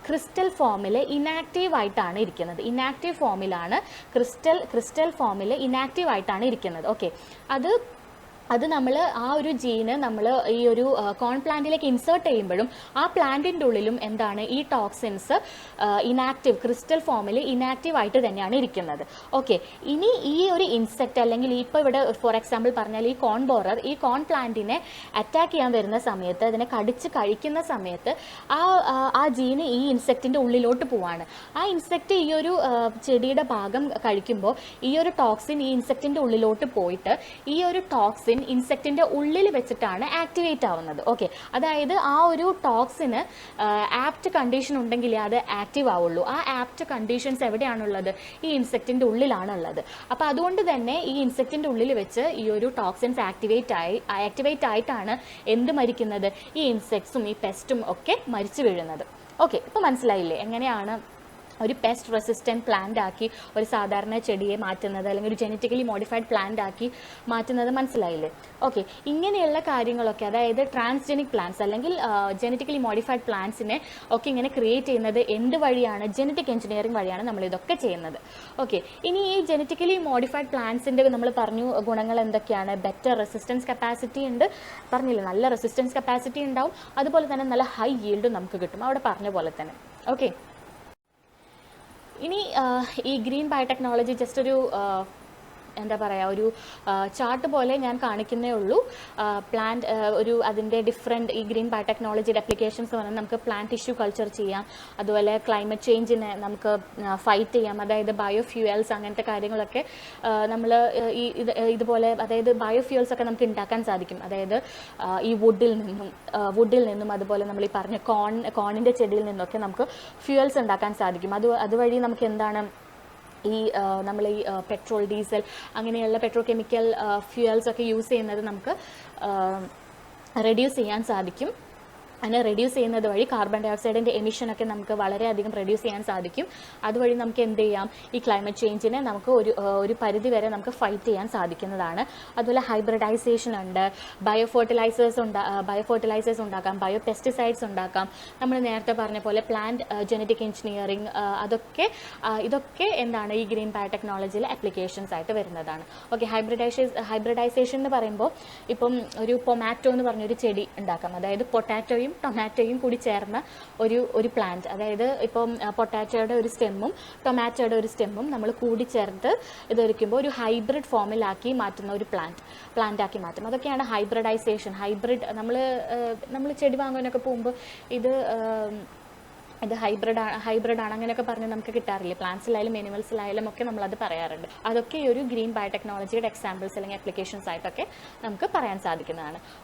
ക്രിസ്റ്റൽ ഫോമിൽ ഇനാക്റ്റീവ് ആയിട്ടാണ് ഇരിക്കുന്നത്. ഇനാക്റ്റീവ് ഫോമിലാണ് ക്രിസ്റ്റൽ ഫോമിൽ ഇനാക്റ്റീവ് ആയിട്ടാണ് ഇരിക്കുന്നത്. ഓക്കെ, അത് നമ്മൾ ആ ഒരു ജീന് നമ്മൾ ഈ ഒരു കോൺ പ്ലാന്റിലേക്ക് ഇൻസേർട്ട് ചെയ്യുമ്പോഴും ആ പ്ലാന്റിൻ്റെ ഉള്ളിലും എന്താണ്, ഈ ടോക്സിൻസ് ഇനാക്റ്റീവ് ക്രിസ്റ്റൽ ഫോമിൽ ഇനാക്റ്റീവ് ആയിട്ട് തന്നെയാണ് ഇരിക്കുന്നത്. ഓക്കെ, ഇനി ഈ ഒരു ഇൻസെക്റ്റ് അല്ലെങ്കിൽ ഇപ്പോൾ ഇവിടെ ഫോർ എക്സാമ്പിൾ പറഞ്ഞാൽ ഈ കോൺ ബോറർ ഈ കോൺ പ്ലാന്റിനെ അറ്റാക്ക് ചെയ്യാൻ വരുന്ന സമയത്ത്, അതിനെ കടിച്ച് കഴിക്കുന്ന സമയത്ത് ആ ജീന് ഈ ഇൻസെക്റ്റിൻ്റെ ഉള്ളിലോട്ട് പോവാണ്. ആ ഇൻസെക്റ്റ് ഈ ഒരു ചെടിയുടെ ഭാഗം കഴിക്കുമ്പോൾ ഈ ഒരു ടോക്സിൻ ഈ ഇൻസെക്റ്റിൻ്റെ ഉള്ളിലോട്ട് പോയിട്ട് ഈ ഒരു ടോക്സിൻ ഇൻസെക്റ്റിന്റെ ഉള്ളിൽ വെച്ചിട്ടാണ് ആക്ടിവേറ്റ് ആവുന്നത്. ഓക്കെ, അതായത് ആ ഒരു ടോക്സിന് ആപ്റ്റ് കണ്ടീഷൻ ഉണ്ടെങ്കിലേ അത് ആക്റ്റീവ് ആവുള്ളൂ. ആ ആപ്റ്റ് കണ്ടീഷൻസ് എവിടെയാണുള്ളത്, ഈ ഇൻസെക്റ്റിന്റെ ഉള്ളിലാണുള്ളത്. അപ്പോൾ അതുകൊണ്ട് തന്നെ ഈ ഇൻസെക്റ്റിന്റെ ഉള്ളിൽ വെച്ച് ഈ ഒരു ടോക്സിൻസ് ആക്ടിവേറ്റ് ആയിട്ടാണ് എന്ത് മരിക്കുന്നത്, ഈ ഇൻസെക്ട്സും ഈ പെസ്റ്റും ഒക്കെ മരിച്ചു വീഴുന്നത്. ഓക്കെ, ഇപ്പോൾ മനസ്സിലായില്ലേ എങ്ങനെയാണ് ഒരു പെസ്റ്റ് റെസിസ്റ്റൻറ്റ് പ്ലാന്റ് ആക്കി ഒരു സാധാരണ ചെടിയെ മാറ്റുന്നത്, അല്ലെങ്കിൽ ഒരു ജെനറ്റിക്കലി മോഡിഫൈഡ് പ്ലാന്റ് ആക്കി മാറ്റുന്നത്? മനസ്സിലായില്ലേ? ഓക്കെ, ഇങ്ങനെയുള്ള കാര്യങ്ങളൊക്കെ, അതായത് ട്രാൻസ്ജെനിക് പ്ലാന്റ്സ് അല്ലെങ്കിൽ ജെനറ്റിക്കലി മോഡിഫൈഡ് പ്ലാന്റ്സിനെ ഒക്കെ ഇങ്ങനെ ക്രിയേറ്റ് ചെയ്യുന്നത് എന്ത് വഴിയാണ്? ജെനറ്റിക് എഞ്ചിനീയറിംഗ് വഴിയാണ് നമ്മൾ ഇതൊക്കെ ചെയ്യുന്നത്. ഓക്കെ, ഇനി ഈ ജെനറ്റിക്കലി മോഡിഫൈഡ് പ്ലാന്റ്സിൻ്റെ നമ്മൾ പറഞ്ഞു ഗുണങ്ങൾ എന്തൊക്കെയാണ്? ബെറ്റർ റെസിസ്റ്റൻസ് കപ്പാസിറ്റി ഉണ്ട്, പറഞ്ഞില്ലേ, നല്ല റെസിസ്റ്റൻസ് കപ്പാസിറ്റി ഉണ്ടാവും, അതുപോലെ തന്നെ നല്ല ഹൈ ഈൽഡും നമുക്ക് കിട്ടും, അവിടെ പറഞ്ഞ പോലെ തന്നെ. ഓക്കെ, ഇനി ഈ ഗ്രീൻ ബയോടെക്നോളജി ജസ്റ്റ് ഒരു എന്താ പറയുക, ഒരു ചാർട്ട് പോലെ ഞാൻ കാണിക്കുന്നേ ഉള്ളൂ. പ്ലാന്റ് ഒരു അതിൻ്റെ ഡിഫറെൻറ്റ് ഈ ഗ്രീൻ ബയോടെക്നോളജിയുടെ അപ്ലിക്കേഷൻസ് പറഞ്ഞാൽ നമുക്ക് പ്ലാന്റ് ടിഷ്യൂ കൾച്ചർ ചെയ്യാം, അതുപോലെ ക്ലൈമറ്റ് ചേഞ്ചിനെ നമുക്ക് ഫൈറ്റ് ചെയ്യാം, അതായത് ബയോഫ്യൂവൽസ് അങ്ങനത്തെ കാര്യങ്ങളൊക്കെ നമ്മൾ ഇതുപോലെ, അതായത് ബയോഫ്യൂവൽസ് ഒക്കെ നമുക്ക് ഉണ്ടാക്കാൻ സാധിക്കും. അതായത് ഈ വുഡിൽ നിന്നും അതുപോലെ നമ്മൾ ഈ പറഞ്ഞ കോണിൻ്റെ ചെടിയിൽ നിന്നൊക്കെ നമുക്ക് ഫ്യൂവൽസ് ഉണ്ടാക്കാൻ സാധിക്കും. അതുവഴി നമുക്ക് എന്താണ്, ഈ നമ്മൾ ഈ പെട്രോൾ, ഡീസൽ അങ്ങനെയുള്ള പെട്രോ കെമിക്കൽ ഫ്യൂവൽസ് ഒക്കെ യൂസ് ചെയ്യുന്നത് നമുക്ക് റെഡ്യൂസ് ചെയ്യാൻ സാധിക്കും. അതിനെ റെഡ്യൂസ് ചെയ്യുന്നത് വഴി കാർബൺ ഡൈ ഓക്സൈഡിൻ്റെ എമിഷനൊക്കെ നമുക്ക് വളരെയധികം റെഡ്യൂസ് ചെയ്യാൻ സാധിക്കും. അതുവഴി നമുക്ക് എന്ത് ചെയ്യാം, ഈ ക്ലൈമറ്റ് ചേഞ്ചിനെ നമുക്ക് ഒരു പരിധി വരെ നമുക്ക് ഫൈറ്റ് ചെയ്യാൻ സാധിക്കുന്നതാണ്. അതുപോലെ ഹൈബ്രിഡൈസേഷൻ ഉണ്ട്, ബയോഫെർട്ടിലൈസേഴ്സ് ഉണ്ടാക്കാം, ബയോ പെസ്റ്റിസൈഡ്സ് ഉണ്ടാക്കാം, നമ്മൾ നേരത്തെ പറഞ്ഞ പോലെ പ്ലാന്റ് ജെനറ്റിക് എഞ്ചിനീയറിംഗ്, ഇതൊക്കെ എന്താണ് ഈ ഗ്രീൻ ബയോടെക്നോളജിയിൽ അപ്ലിക്കേഷൻസ് ആയിട്ട് വരുന്നതാണ്. ഓക്കെ, ഹൈബ്രിഡൈസേഷൻ എന്ന് പറയുമ്പോൾ ഇപ്പം ഒരു പൊമാറ്റോ എന്ന് പറഞ്ഞൊരു ചെടി ഉണ്ടാക്കാം, അതായത് പൊട്ടാറ്റോയും ടൊമാറ്റോയും കൂടി ചേർന്ന ഒരു പ്ലാന്റ്, അതായത് ഇപ്പം പൊട്ടാറ്റോയുടെ ഒരു സ്റ്റെമ്മും ടൊമാറ്റോയുടെ ഒരു സ്റ്റെമ്മും നമ്മൾ കൂടി ചേർത്ത് ഇതൊരിക്കുമ്പോൾ ഒരു ഹൈബ്രിഡ് ഫോമിലാക്കി മാറ്റുന്ന ഒരു പ്ലാന്റ് ആക്കി മാറ്റും. അതൊക്കെയാണ് ഹൈബ്രിഡൈസേഷൻ. നമ്മൾ ചെടി വാങ്ങാനൊക്കെ പോകുമ്പോൾ ഇത് ഹൈബ്രിഡാണ് അങ്ങനെയൊക്കെ പറഞ്ഞ് നമുക്ക് കിട്ടാറില്ല. പ്ലാന്റ്സിലായാലും അനിമൽസിലായാലും ഒക്കെ നമ്മളത് പറയാറുണ്ട്. അതൊക്കെ ഈ ഒരു ഗ്രീൻ ബയോടെക്നോളജിയുടെ എക്സാമ്പിൾസ് അല്ലെങ്കിൽ അപ്ലിക്കേഷൻസ് ആയിട്ടൊക്കെ നമുക്ക് പറയാൻ സാധിക്കുന്നതാണ്.